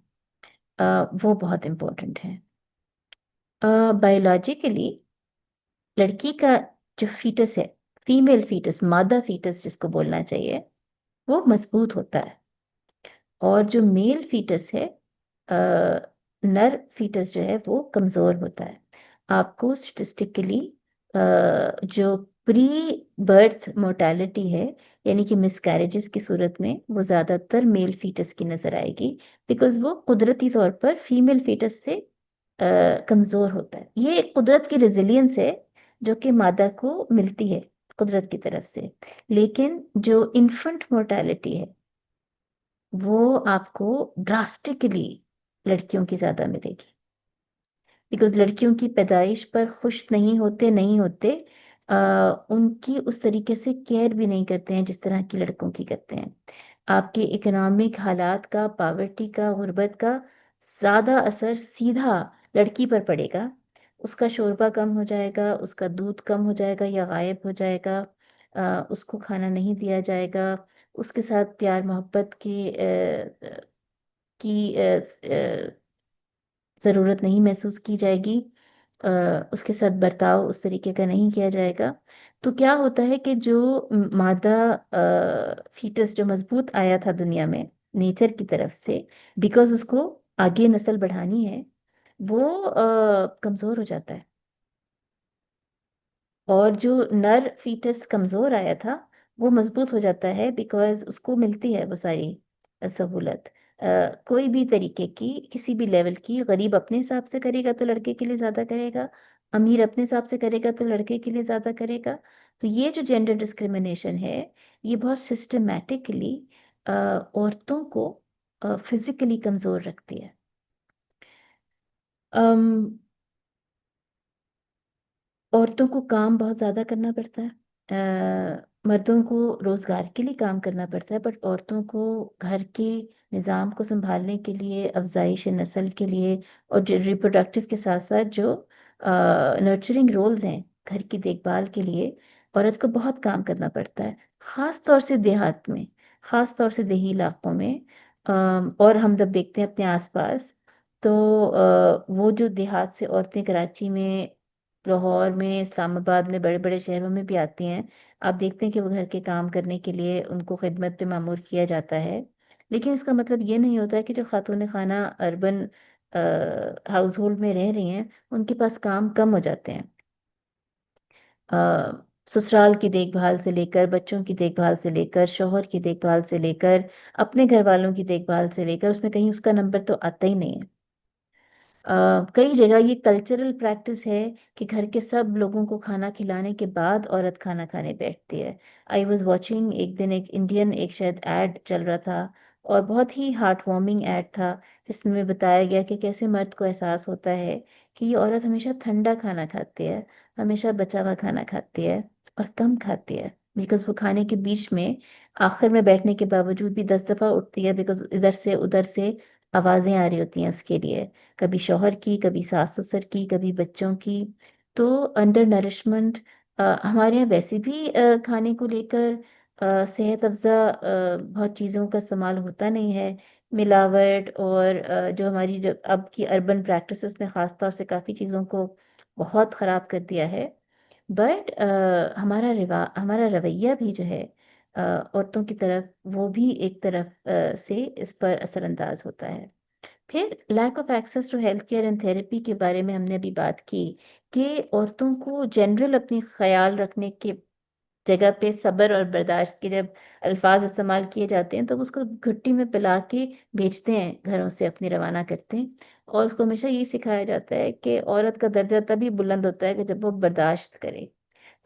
वो बहुत इम्पोर्टेंट हैं। बायोलॉजिकली लड़की का जो फीटस है, फीमेल फीटस, मादा फीटस जिसको बोलना चाहिए, वो मजबूत होता है। और जो मेल फीटस है, नर फीटस जो है, वो कमज़ोर होता है। आपको स्टेटिस्टिकली जो प्री बर्थ मोर्टेलिटी है, यानी कि मिसकैरेजेस की सूरत में, वो ज़्यादातर मेल फीटस की नज़र आएगी, बिकॉज वो कुदरती तौर पर फीमेल फीटस से कमज़ोर होता है। ये एक कुदरत की रेजिलियंस है जो कि मादा को मिलती है कुदरत की तरफ से। लेकिन जो इन्फेंट मोर्टेलिटी है, वो आपको ड्रास्टिकली लड़कियों की ज़्यादा मिलेगी, बिकॉज लड़कियों की पैदाइश पर खुश नहीं होते उनकी उस तरीके से केयर भी नहीं करते हैं जिस तरह की लड़कों की करते हैं। आपके इकोनॉमिक हालात का, पावर्टी का, गुर्बत का ज़्यादा असर सीधा लड़की पर पड़ेगा। उसका शोरबा कम हो जाएगा, उसका दूध कम हो जाएगा या गायब हो जाएगा, उसको खाना नहीं दिया जाएगा, उसके साथ प्यार मोहब्बत की ज़रूरत नहीं महसूस की जाएगी, उसके साथ बर्ताव उस तरीके का नहीं किया जाएगा। तो क्या होता है कि जो मादा फीटस जो मजबूत आया था दुनिया में नेचर की तरफ से, बिकॉज उसको आगे नस्ल बढ़ानी है, वो कमज़ोर हो जाता है। और जो नर फीटस कमज़ोर आया था, वो मजबूत हो जाता है, बिकॉज उसको मिलती है वो सारी सहूलत। कोई भी तरीके की, किसी भी लेवल की, गरीब अपने हिसाब से करेगा तो लड़के के लिए ज़्यादा करेगा, अमीर अपने हिसाब से करेगा तो लड़के के लिए ज़्यादा करेगा। तो ये जो जेंडर डिस्क्रिमिनेशन है, ये बहुत सिस्टमैटिकली औरतों को फिजिकली कमज़ोर रखती है। अम, औरतों को काम बहुत ज़्यादा करना पड़ता है। मर्दों को रोज़गार के लिए काम करना पड़ता है, बट औरतों को घर के निज़ाम को संभालने के लिए, अफजाइश नस्ल के लिए, और जो रिप्रोडक्टिव के साथ साथ जो नर्चरिंग रोल्स हैं घर की देखभाल के लिए, औरत को बहुत काम करना पड़ता है, ख़ास तौर से देहात में, ख़ास तौर से देही इलाकों में। और हम जब देखते हैं अपने आसपास, तो वो जो देहात से औरतें कराची में, लाहौर में, इस्लामाबाद में, बड़े-बड़े शहरों में भी आती हैं। आप देखते हैं कि वो घर के काम करने के लिए उनको खिदमत पे मामूर किया जाता है। लेकिन इसका मतलब ये नहीं होता है कि जो खातून खाना अर्बन हाउस होल्ड में रह रही हैं, उनके पास काम कम हो जाते हैं। अ, ससुराल की देखभाल से लेकर, बच्चों की देखभाल से लेकर, शौहर की देखभाल से लेकर, अपने घर वालों की देखभाल से लेकर, उसमें कहीं उसका नंबर तो आता ही नहीं है। कई जगह ये कल्चरल प्रैक्टिस है कि घर के सब लोगों को खाना खिलाने के बाद औरत खाना खाने बैठती है। आई वॉज वॉचिंग, एक दिन एक इंडियन एक शायद ऐड चल रहा था, और बहुत ही हार्ट वार्मिंग ऐड था, जिसमें बताया गया कि कैसे मर्द को एहसास होता है कि ये औरत हमेशा ठंडा खाना खाती है, हमेशा बचा हुआ खाना खाती है, और कम खाती है, बिकॉज वो खाने के बीच में आखिर में बैठने के बावजूद भी 10 दफ़ा उठती है, बिकॉज इधर से उधर से आवाज़ें आ रही होती हैं उसके लिए, कभी शौहर की, कभी सास ससुर की, कभी बच्चों की। तो अंडर नरिशमेंट, हमारे यहाँ वैसे भी खाने को लेकर सेहत अफ़ज़ा बहुत चीज़ों का इस्तेमाल होता नहीं है। मिलावट और जो हमारी जो अब की अर्बन प्रैक्टिसेस ने ख़ास तौर से काफ़ी चीज़ों को बहुत ख़राब कर दिया है। बट हमारा रवैया भी जो है औरतों की तरफ, वो भी एक तरफ से इस पर असरअंदाज होता है। फिर lack of access to health care and therapy के बारे में हमने अभी बात की कि औरतों को जनरल अपनी ख्याल रखने के जगह पे सब्र और बर्दाश्त के जब अल्फाज इस्तेमाल किए जाते हैं, तो उसको घुट्टी में पिला के भेजते हैं, घरों से अपनी रवाना करते हैं। और उसको हमेशा यही सिखाया जाता है कि औरत का दर्जा तभी बुलंद होता है कि जब वो बर्दाश्त करे।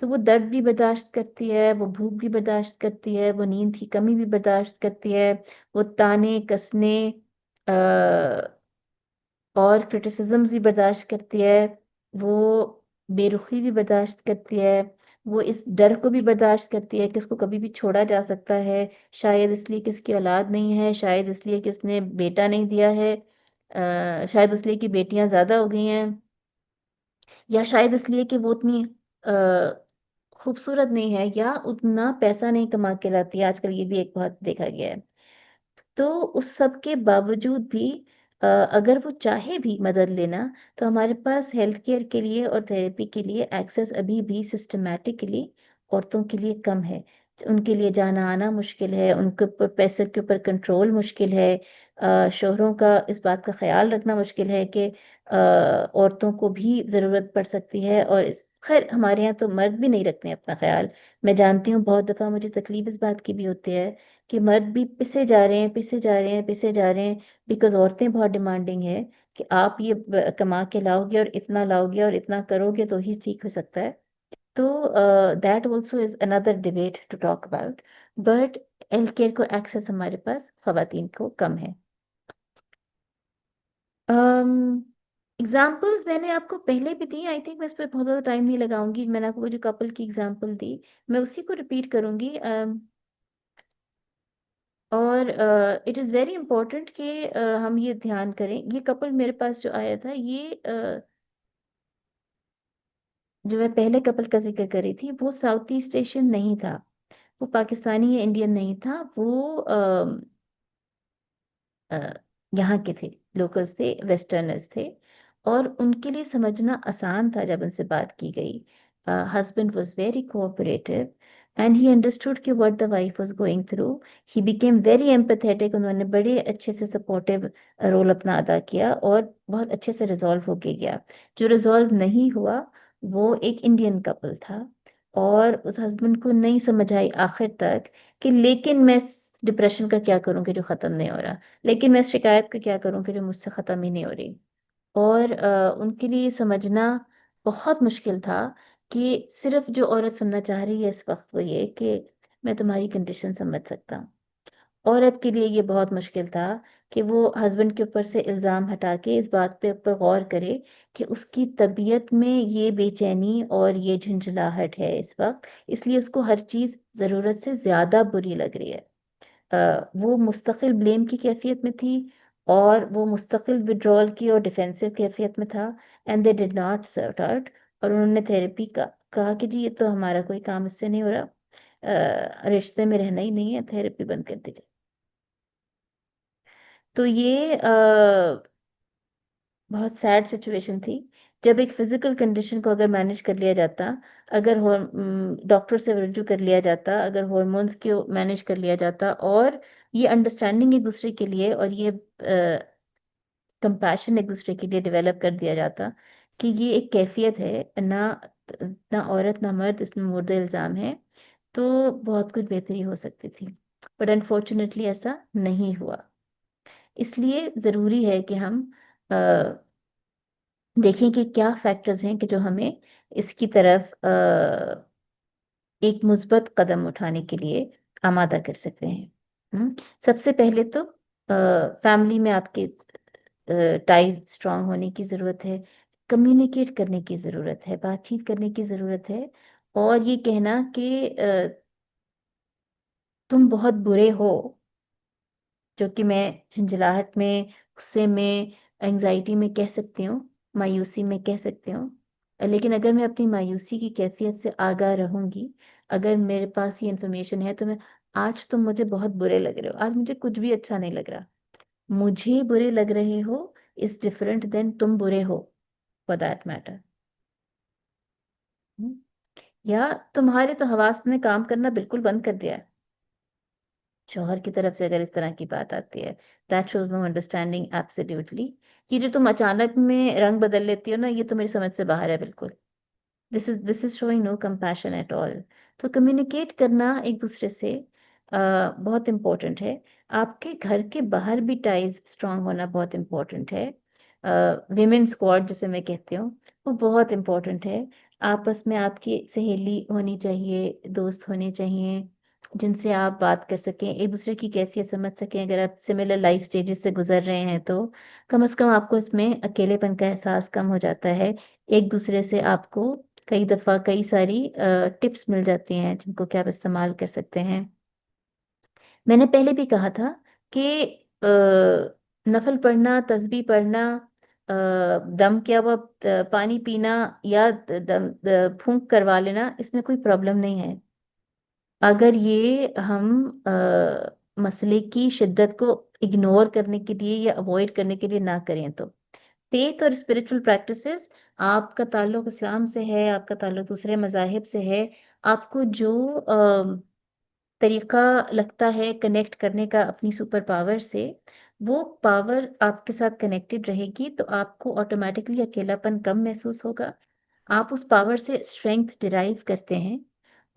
तो वो दर्द भी बर्दाश्त करती है, वो भूख भी बर्दाश्त करती है, वो नींद की कमी भी बर्दाश्त करती है, वो ताने कसने और क्रिटिसिज्म्स भी बर्दाश्त करती है, वो बेरुखी भी बर्दाश्त करती है, वो इस डर को भी बर्दाश्त करती है कि उसको कभी भी छोड़ा जा सकता है, शायद इसलिए कि उसकी औलाद नहीं है, शायद इसलिए कि उसने बेटा नहीं दिया है, शायद इसलिए कि बेटियां ज़्यादा हो गई हैं, या शायद इसलिए कि वो उतनी खूबसूरत नहीं है, या उतना पैसा नहीं कमा के लाती है। आजकल ये भी एक बहुत देखा गया है। तो उस सब के बावजूद भी अगर वो चाहे भी मदद लेना, तो हमारे पास हेल्थ केयर के लिए और थेरेपी के लिए एक्सेस अभी भी सिस्टमैटिकली औरतों के लिए कम है। उनके लिए जाना आना मुश्किल है, उनके ऊपर पैसे के ऊपर कंट्रोल मुश्किल है, शोहरों का इस बात का ख्याल रखना मुश्किल है कि औरतों को भी ज़रूरत पड़ सकती है, और खैर हमारे यहाँ तो मर्द भी नहीं रखते हैं अपना ख्याल। मैं जानती हूँ बहुत दफ़ा मुझे तकलीफ इस बात की भी होती है कि मर्द भी पिसे जा रहे हैं, पिसे जा रहे हैं, पिसे जा रहे हैं, बिकॉज औरतें बहुत डिमांडिंग है कि आप ये कमा के लाओगे और इतना लाओगे और इतना करोगे तो ही ठीक हो सकता है। तो that also is another debate to talk about. But health care को एक्सेस हमारे पास खवातीन को कम है। एग्जाम्पल्स मैंने आपको पहले भी दी, आई थिंक मैं इस पर बहुत ज़्यादा टाइम नहीं लगाऊंगी। मैंने आपको जो कपल की एग्जाम्पल दी, मैं उसी को रिपीट करूंगी। और इट इज़ वेरी इम्पोर्टेंट कि हम ये ध्यान करें। ये कपल मेरे पास जो आया था, ये जो मैं पहले कपल का जिक्र करी थी, वो साउथ ईस्ट एशियन नहीं था, वो पाकिस्तानी या इंडियन नहीं था, वो अ, यहाँ के थे, लोकल्स थे, वेस्टर्नर्स थे। और उनके लिए समझना आसान था जब उनसे बात की गई। Husband was very cooperative and he understood कि what the wife was going through. He became very empathetic, उन्होंने बड़े अच्छे से सपोर्टिव रोल अपना अदा किया और बहुत अच्छे से रिजॉल्व हो के गया। जो रिजॉल्व नहीं हुआ, वो एक इंडियन कपल था, और उस हस्बैंड को नहीं समझ आई आखिर तक कि लेकिन मैं डिप्रेशन का क्या करूं कि जो ख़त्म नहीं हो रहा, लेकिन मैं शिकायत का क्या करूं कि जो मुझसे ख़त्म ही नहीं हो रही। और उनके लिए समझना बहुत मुश्किल था कि सिर्फ जो औरत सुनना चाह रही है इस वक्त वो ये कि मैं तुम्हारी कंडीशन समझ सकता हूँ। औरत के लिए ये बहुत मुश्किल था कि वो हस्बैंड के ऊपर से इल्ज़ाम हटा के इस बात पे ऊपर गौर करे कि उसकी तबीयत में ये बेचैनी और ये झंझलाहट है इस वक्त, इसलिए उसको हर चीज़ ज़रूरत से ज़्यादा बुरी लग रही है। वो मुस्तकिल ब्लेम की कैफियत में थी, और वो मुस्तकिल विड्रॉल की और डिफेंसिव कैफियत में था, and they did not sort out. और उन्होंने थेरेपी का कहा कि जी ये तो हमारा कोई काम इससे नहीं हो रहा, रिश्ते में रहना ही नहीं है, थेरेपी बंद कर दीजिए। तो ये बहुत सैड सिचुएशन थी, जब एक फिजिकल कंडीशन को अगर मैनेज कर लिया जाता, अगर डॉक्टर से रुजू कर लिया जाता, अगर हॉर्मोन्स को मैनेज कर लिया जाता, और ये अंडरस्टैंडिंग एक दूसरे के लिए और ये कंपैशन एक दूसरे के लिए डेवलप कर दिया जाता कि ये एक कैफियत है, ना ना औरत ना मर्द इसमें मुर्द इल्ज़ाम है, तो बहुत कुछ बेहतरी हो सकती थी। बट अनफॉर्चुनेटली ऐसा नहीं हुआ। इसलिए ज़रूरी है कि हम अ, देखें कि क्या फैक्टर्स हैं कि जो हमें इसकी तरफ एक मुस्बत कदम उठाने के लिए आमादा कर सकते हैं। सबसे पहले तो फैमिली में आपके टाइज स्ट्रांग होने की ज़रूरत है, कम्युनिकेट करने की ज़रूरत है, बातचीत करने की ज़रूरत है, और ये कहना कि तुम बहुत बुरे हो, जो कि मैं झंझलाहट में, गुस्से में, एंजाइटी में कह सकती हूँ, मायूसी में कह सकती हूँ। लेकिन अगर मैं अपनी मायूसी की कैफियत से आगाह रहूंगी, अगर मेरे पास ये इन्फॉर्मेशन है, तो मैं, आज तुम मुझे बहुत बुरे लग रहे हो, आज मुझे कुछ भी अच्छा नहीं लग रहा, मुझे बुरे लग रहे हो इज डिफरेंट देन तुम बुरे हो, फॉर दैट मैटर। या तुम्हारे तो हवास ने काम करना बिल्कुल बंद कर दिया है, शौहर की तरफ से अगर इस तरह की बात आती है, that shows no understanding absolutely. ये जो तुम अचानक में रंग बदल लेती हो ना, ये तो मेरी समझ से बाहर है बिल्कुल। This is showing no compassion at all. तो कम्युनिकेट करना एक दूसरे से बहुत इम्पोर्टेंट है। आपके घर के बाहर भी टाइज स्ट्रांग होना बहुत इम्पोर्टेंट है। विमेन स्क्वाड जिसे मैं कहती हूँ, वो बहुत इम्पोर्टेंट है। आपस में आपकी सहेली होनी चाहिए, दोस्त होने चाहिए, जिनसे आप बात कर सकें, एक दूसरे की कैफियत समझ सकें। अगर आप सिमिलर लाइफ स्टेजेस से गुजर रहे हैं, तो कम से कम आपको इसमें अकेलेपन का एहसास कम हो जाता है। एक दूसरे से आपको कई दफ़ा कई सारी टिप्स मिल जाती हैं, जिनको कि आप इस्तेमाल कर सकते हैं। मैंने पहले भी कहा था कि नफल पढ़ना, तस्बीह पढ़ना, दम किया हुआ पानी पीना, या फूंक करवा लेना, इसमें कोई प्रॉब्लम नहीं है, अगर ये हम मसले की शिद्दत को इग्नोर करने के लिए या अवॉइड करने के लिए ना करें। तो फेथ और स्पिरिचुअल प्रैक्टिसेस, आपका ताल्लुक इस्लाम से है, आपका ताल्लुक दूसरे मजाहिब से है, आपको जो तरीका लगता है कनेक्ट करने का अपनी सुपर पावर से, वो पावर आपके साथ कनेक्टेड रहेगी, तो आपको ऑटोमेटिकली अकेलापन कम महसूस होगा। आप उस पावर से स्ट्रेंथ डिराइव करते हैं,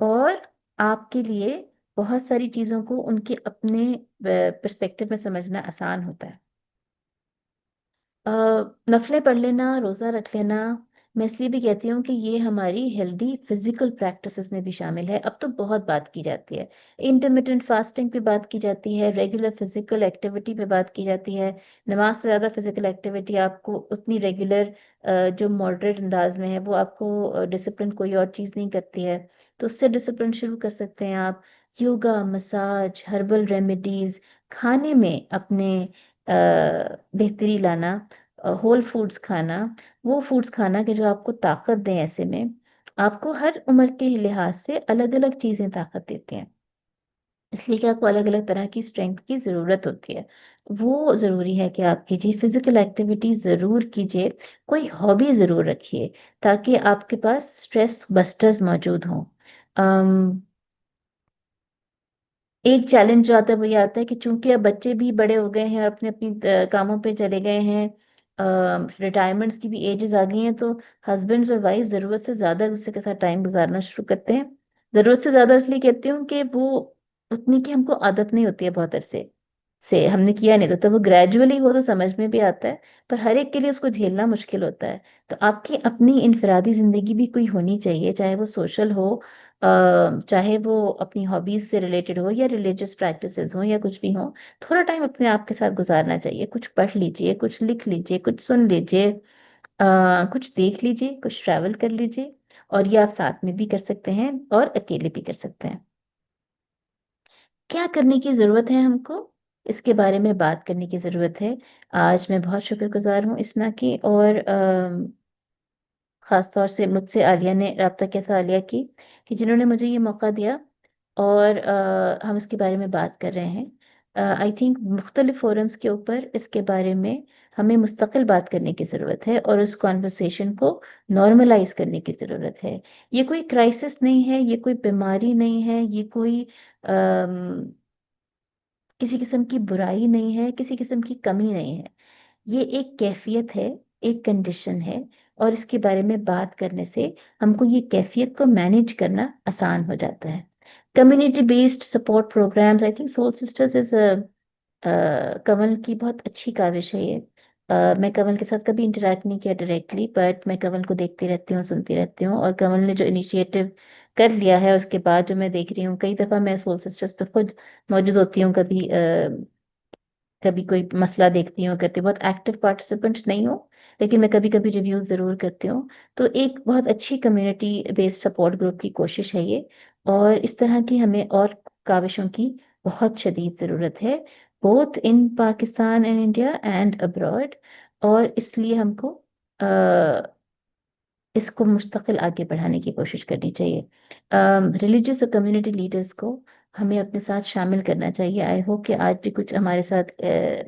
और आपके लिए बहुत सारी चीज़ों को उनके अपने पर्सपेक्टिव में समझना आसान होता है। अ, नफलें पढ़ लेना, रोज़ा रख लेना, मैं इसलिए भी कहती हूँ कि ये हमारी हेल्दी फिजिकल प्रैक्टिसेस में भी शामिल है। अब तो बहुत बात की जाती है, इंटरमिटेंट फास्टिंग पे बात की जाती है, रेगुलर फिजिकल एक्टिविटी पे बात की जाती है। नमाज से ज़्यादा फिजिकल एक्टिविटी आपको उतनी रेगुलर, जो मॉडरेट अंदाज में है, वो आपको डिसिप्लिन कोई और चीज़ नहीं करती है। तो उससे डिसिप्लिन शुरू कर सकते हैं आप। योगा, मसाज, हर्बल रेमेडीज, खाने में अपने बेहतरी लाना, होल फूड्स खाना, वो फूड्स खाना कि जो आपको ताकत दें। ऐसे में आपको हर उम्र के लिहाज से अलग अलग चीज़ें ताकत देती हैं, इसलिए कि आपको अलग अलग तरह की स्ट्रेंथ की ज़रूरत होती है। वो ज़रूरी है कि आप कीजिए, फिजिकल एक्टिविटी ज़रूर कीजिए, कोई हॉबी ज़रूर रखिए, ताकि आपके पास स्ट्रेस बस्टर्स मौजूद हों। एक चैलेंज जो आता है वो ये आता है कि चूंकि अब बच्चे भी बड़े हो गए हैं और अपने अपनी कामों पे चले गए हैं, रिटायरमेंट्स की भी एजेस आ गई हैं, तो हस्बैंड्स और वाइफ ज़रूरत से ज़्यादा एक दूसरे के साथ टाइम गुजारना शुरू करते हैं। ज़रूरत से ज़्यादा इसलिए कहती हूँ कि वो उतनी की हमको आदत नहीं होती है, बहुत अरसे से हमने किया नहीं था, तो वो ग्रेजुअली हो तो समझ में भी आता है, पर हर एक के लिए उसको झेलना मुश्किल होता है। तो आपकी अपनी इनफरादी ज़िंदगी भी कोई होनी चाहिए, चाहे वो सोशल हो, चाहे वो अपनी हॉबीज से रिलेटेड हो, या रिलीजियस प्रैक्टिसेस हो, या कुछ भी हो। थोड़ा टाइम अपने आप के साथ गुजारना चाहिए, कुछ पढ़ लीजिए, कुछ लिख लीजिए, कुछ सुन लीजिए, कुछ देख लीजिए, कुछ ट्रैवल कर लीजिए। और ये आप साथ में भी कर सकते हैं और अकेले भी कर सकते हैं। क्या करने की ज़रूरत है हमको, इसके बारे में बात करने की ज़रूरत है। आज मैं बहुत शुक्रगुजार हूँ इसना की, और ख़ास तौर से मुझसे आलिया ने रब्ता किया था, आलिया की, कि जिन्होंने मुझे ये मौका दिया और हम इसके बारे में बात कर रहे हैं। आई थिंक मुख्तलिफ फोरम्स के ऊपर इसके बारे में हमें मुस्तकिल बात करने की ज़रूरत है और उस कॉन्वर्सेशन को नॉर्मलाइज करने की ज़रूरत है। ये कोई क्राइसिस नहीं है, ये कोई बीमारी नहीं है, ये कोई किसी किस्म की बुराई नहीं है, किसी किस्म की कमी नहीं है। ये एक कैफियत है, एक कंडीशन है, और इसके बारे में बात करने से हमको ये कैफियत को मैनेज करना आसान हो जाता है। Community based support programs, I think Soul Sisters is Kanwal की बहुत अच्छी काविश है ये। मैं कंवल के साथ कभी इंटरेक्ट नहीं किया डायरेक्टली, बट मैं कंवल को देखती रहती हूँ, सुनती रहती हूँ, और कंवल ने जो इनिशिएटिव कर लिया है उसके बाद जो मैं देख रही हूँ, कई दफ़ा मैं सोल सिस्टर्स पे खुद मौजूद होती हूँ, कभी कभी कोई मसला देखती हूँ, करती हूँ, बहुत एक्टिव पार्टिसिपेंट नहीं हूँ, लेकिन मैं कभी कभी रिव्यू ज़रूर करती हूँ। तो एक बहुत अच्छी कम्युनिटी बेस्ड सपोर्ट ग्रुप की कोशिश है ये, और इस तरह की हमें और काविशों की बहुत शदीद ज़रूरत है, both in Pakistan and India and abroad. और इसलिए हमको इसको मुस्तकिल आगे बढ़ाने की कोशिश करनी चाहिए। रिलीजियस और कम्युनिटी लीडर्स को हमें अपने साथ शामिल करना चाहिए। आई होप कि आज भी कुछ हमारे साथ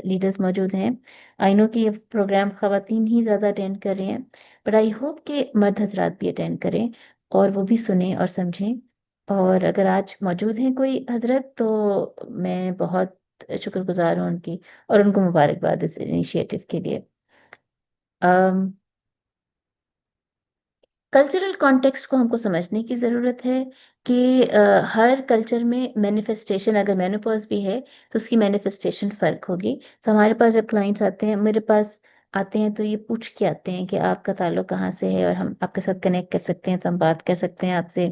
लीडर्स मौजूद हैं। आई नो कि ये प्रोग्राम ख़वातीन ही ज़्यादा अटेंड कर रहे हैं, बट आई होप कि मर्द हजरात भी अटेंड करें और वो भी सुने और समझें। और अगर आज मौजूद हैं कोई हजरत, तो मैं बहुत शुक्रगुजार हूँ उनकी, और उनको मुबारकबाद इस इनिशिएटिव के लिए। कल्चरल कॉन्टेक्स्ट को हमको समझने की ज़रूरत है कि हर कल्चर में मैनिफेस्टेशन, अगर मेनोपॉज भी है तो उसकी मैनिफेस्टेशन फ़र्क होगी। तो हमारे पास जब क्लाइंट्स आते हैं, मेरे पास आते हैं, तो ये पूछ के आते हैं कि आपका ताल्लुक कहाँ से है और हम आपके साथ कनेक्ट कर सकते हैं, तो हम बात कर सकते हैं आपसे।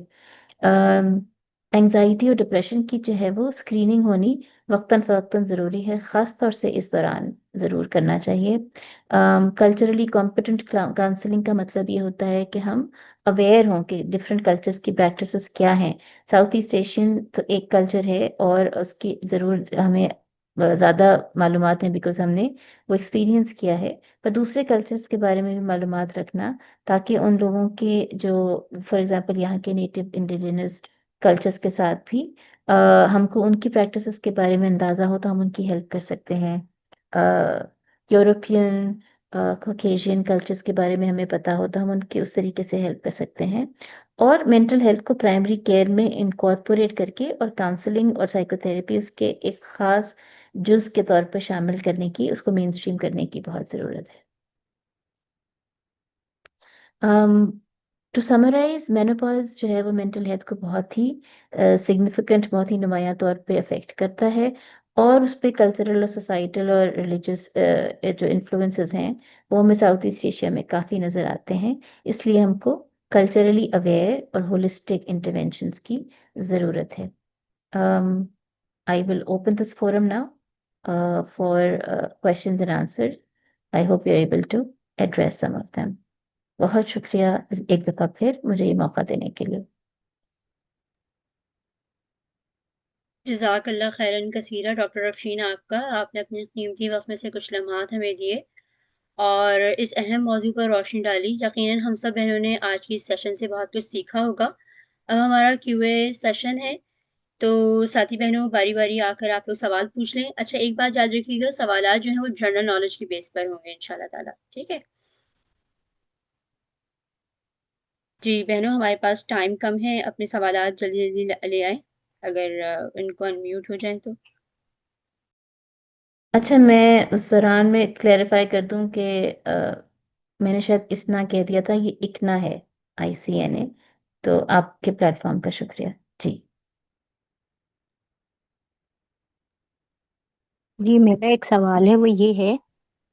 एंजाइटी और डिप्रेशन की जो है वो स्क्रीनिंग होनी वक्तन फ़वक्तन ज़रूरी है, ख़ास तौर से इस दौरान ज़रूर करना चाहिए। कल्चरली कॉम्पिटेंट काउंसलिंग का मतलब ये होता है कि हम अवेयर हों कि डिफरेंट कल्चर्स की प्रैक्टिसेस क्या हैं। साउथ ईस्ट एशियन तो एक कल्चर है, और उसकी ज़रूर हमें ज़्यादा मालूमात हैं, बिकॉज हमने वो एक्सपीरियंस किया है। पर दूसरे कल्चर्स के बारे में भी मालूमात रखना, ताकि उन लोगों के जो फॉर एग्जांपल यहाँ के नेटिव इंडिजिनस कल्चर्स के साथ भी अ, हमको उनकी प्रैक्टिसेस के बारे में अंदाज़ा हो, तो हम उनकी हेल्प कर सकते हैं। यूरोपियन कॉकेशियन कल्चर्स के बारे में हमें पता हो, तो हम उनकी उस तरीके से हेल्प कर सकते हैं। और मेंटल हेल्थ को प्राइमरी केयर में इनकॉर्पोरेट करके, और काउंसलिंग और साइकोथेरेपी उसके एक ख़ास जुज़ के तौर पर शामिल करने की, उसको मेन स्ट्रीम करने की बहुत ज़रूरत है। टू समराइज, मेनोपॉज जो है वो मेंटल हेल्थ को बहुत ही सिग्निफिकेंट, बहुत ही नुमायां तौर पे अफेक्ट करता है, और उस पे कल्चरल और सोसाइटल और रिलीजियस जो इन्फ्लुएंसेस हैं वो हमें साउथ ईस्ट एशिया में काफ़ी नज़र आते हैं। इसलिए हमको कल्चरली अवेयर और होलिस्टिक इंटरवेंशंस की ज़रूरत है। I will open this forum now for questions and answers. I hope you are able to address some of them. बहुत शुक्रिया एक दफ़ा फिर मुझे ये मौका देने के लिए। जज़ाकल्लाह खैरन कसीरा डॉक्टर अफशीन, आपने अपने कीमती वक्त में से कुछ लम्हात हमें दिए और इस अहम मौजू पर रोशनी डाली। यकीनन हम सब बहनों ने आज की इस सेशन से बहुत कुछ सीखा होगा। अब हमारा क्यूए सेशन है, तो साथी बहनों बारी बारी आकर आप लोग सवाल पूछ लें। अच्छा, एक बात याद रखिएगा, सवालात जो हैं वो जनरल नॉलेज की बेस पर होंगे इंशाल्लाह ताला, ठीक है? जी बहनों, हमारे पास टाइम कम है, अपने सवालात जल्दी जल्दी ले आएं, अगर इनको अनम्यूट हो जाएं तो। अच्छा, मैं उस दौरान में क्लेरिफाई कर दूं कि मैंने शायद इस्ना कह दिया था, ये इकना है, ICNA। तो आपके प्लेटफॉर्म का शुक्रिया जी। जी, मेरा एक सवाल है, वो ये है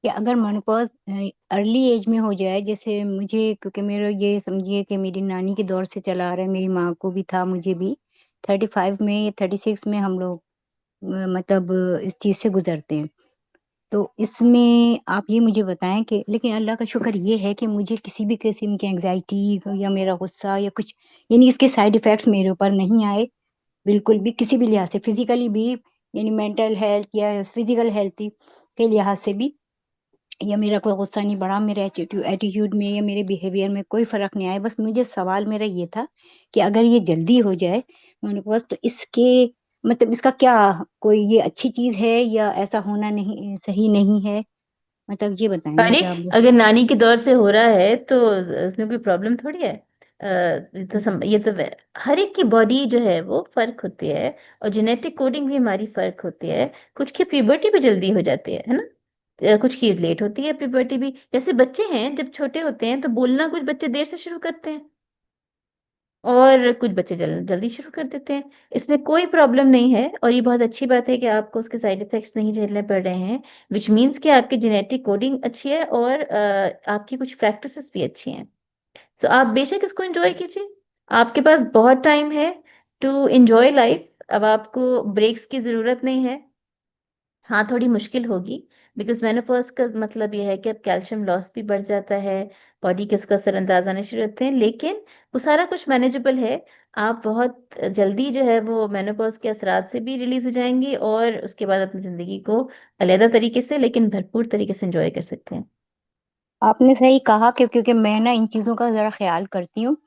कि अगर मेनोपॉज अर्ली एज में हो जाए, जैसे मुझे, क्योंकि मेरा ये समझिए कि मेरी नानी के दौर से चला आ रहा है, मेरी माँ को भी था, मुझे भी 35 में या 36 में हम लोग मतलब इस चीज़ से गुजरते हैं। तो इसमें आप ये मुझे बताएं कि, लेकिन अल्लाह का शुक्र ये है कि मुझे किसी भी किस्म की एंग्जाइटी या मेरा गुस्सा या कुछ, यानी इसके साइड इफ़ेक्ट्स मेरे ऊपर नहीं आए, बिल्कुल भी, किसी भी लिहाज से, फिज़िकली भी, यानी मेंटल हेल्थ या फिज़िकल हेल्थ के लिहाज से भी। या मेरा कोई गुस्सा नहीं बढ़ा, मेरे एटीट्यूड में या मेरे बिहेवियर में कोई फर्क नहीं आया। बस मुझे सवाल मेरा ये था कि अगर ये जल्दी हो जाए मेनोपॉज तो इसके मतलब इसका क्या कोई ये अच्छी चीज है या ऐसा होना नहीं सही नहीं है, मतलब ये बताएं अरे, मुझे आप। अगर नानी के दौर से हो रहा है तो इसमें कोई प्रॉब्लम थोड़ी है। ये तो हर एक की बॉडी जो है वो फर्क होती है, और जेनेटिक कोडिंग भी हमारी फर्क होती है। कुछ की प्यूबर्टी भी जल्दी हो जाती है ना। कुछ की लेट होती है प्यूबर्टी भी। जैसे बच्चे हैं, जब छोटे होते हैं तो बोलना कुछ बच्चे देर से शुरू करते हैं, और कुछ बच्चे जल्दी शुरू कर देते हैं। इसमें कोई प्रॉब्लम नहीं है, और ये बहुत अच्छी बात है कि आपको उसके साइड इफेक्ट्स नहीं झेलने पड़ रहे हैं, विच मीन्स कि आपकी जेनेटिक कोडिंग अच्छी है, और आपकी कुछ प्रैक्टिसेस भी अच्छी हैं। सो आप बेशक इसको एंजॉय कीजिए। आपके पास बहुत टाइम है टू एंजॉय लाइफ। अब आपको ब्रेक्स की जरूरत नहीं है। हाँ, थोड़ी मुश्किल होगी, बिकॉज मेनोपॉज का मतलब यह है कि अब कैल्शियम लॉस भी बढ़ जाता है, बॉडी के उसका असरअंदाज आने शुरू होते हैं, लेकिन वो सारा कुछ मैनेजेबल है। आप बहुत जल्दी जो है वो मेनोपॉज के असरात से भी रिलीज हो जाएंगी, और उसके बाद अपनी जिंदगी को अलग तरीके से लेकिन भरपूर तरीके से एंजॉय कर सकते हैं। आपने सही कहा कि क्योंकि मैं ना इन चीज़ों का ज़रा ख्याल करती हूँ,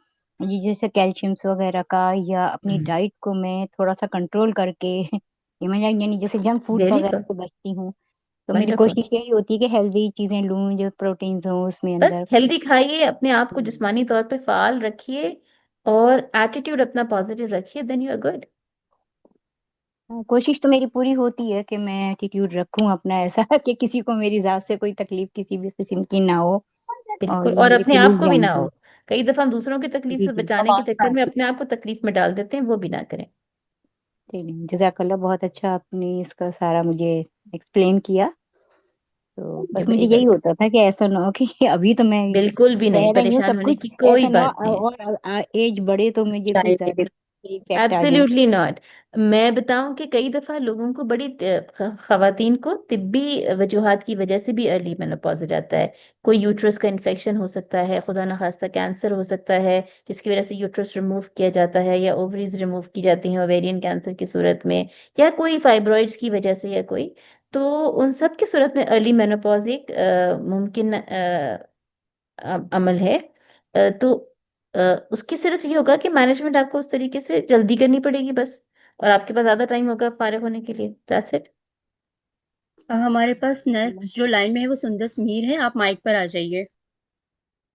ये जैसे कैल्शियम्स वगैरह का, या अपनी हम्म। डाइट को मैं थोड़ा सा कंट्रोल करके ये मैं यानी जैसे जंक फूड वेरी वगैरह गुड। से बचती हूँ। तो मेरी वंडरफुल। कोशिश यही होती है कि हेल्दी चीज़ें लूँ, जो प्रोटीन्स हों उसमें बस अंदर। हेल्दी खाइए, अपने आप को हम्म। जिस्मानी तौर पे फाल रखिए, और एटीट्यूड अपना पॉजिटिव रखिए, देन यू आर गुड। हाँ, कोशिश तो मेरी पूरी होती है कि मैं एटीट्यूड रखूं अपना ऐसा कि किसी को मेरी जात से कोई तकलीफ किसी भी किस्म की ना हो, और बिल्कुल, ये और मेरे अपने आप खिलूस को भी जान ना जाए। हो। कई दफा हम दूसरों की तकलीफ जी से जी। बचाने के चक्कर में अपने आप को तकलीफ में डाल देते हैं, वो भी ना करें। चलिए, जजाकल्ला, बहुत अच्छा आपने इसका सारा मुझे एक्सप्लेन किया। तो यू बस मुझे वेरी यही वेलकम। होता था कि ऐसा ना हो कि अभी तो मैं बिल्कुल भी नहीं, कह रही हूँ परेशान सब होने कुछ, की कोई ऐसा ना बात नहीं है। हो और एज बढ़े तो मुझे कुछ ज्यादा इफेक्ट आ जाए। Absolutely not. मैं बताऊं कि कई दफा लोगों को बड़ी खवातीन को तिब्बी वजूहात की वजह से भी अर्ली मेनोपॉज हो जाता है। कोई यूट्रस का इन्फेक्शन हो सकता है, खुदा न खास्ता कैंसर हो सकता है, जिसकी वजह से यूट्रस रिमूव किया जाता है, या ओवरीज रिमूव की जाती हैं ओवेरियन कैंसर की सूरत में, या कोई फाइब्रॉइड्स की वजह से, या कोई। तो उन सब की सूरत में अर्ली मेनोपॉज एक मुमकिन अमल है। तो अ, उसकी सिर्फ ये होगा कि मैनेजमेंट आपको उस तरीके से जल्दी करनी पड़ेगी बस, और आपके पास ज्यादा टाइम होगा फारिग होने के लिए, दैट्स इट। हमारे पास नेक्स्ट जो लाइन में है वो सुंदर समीर है, आप माइक पर आ जाइए।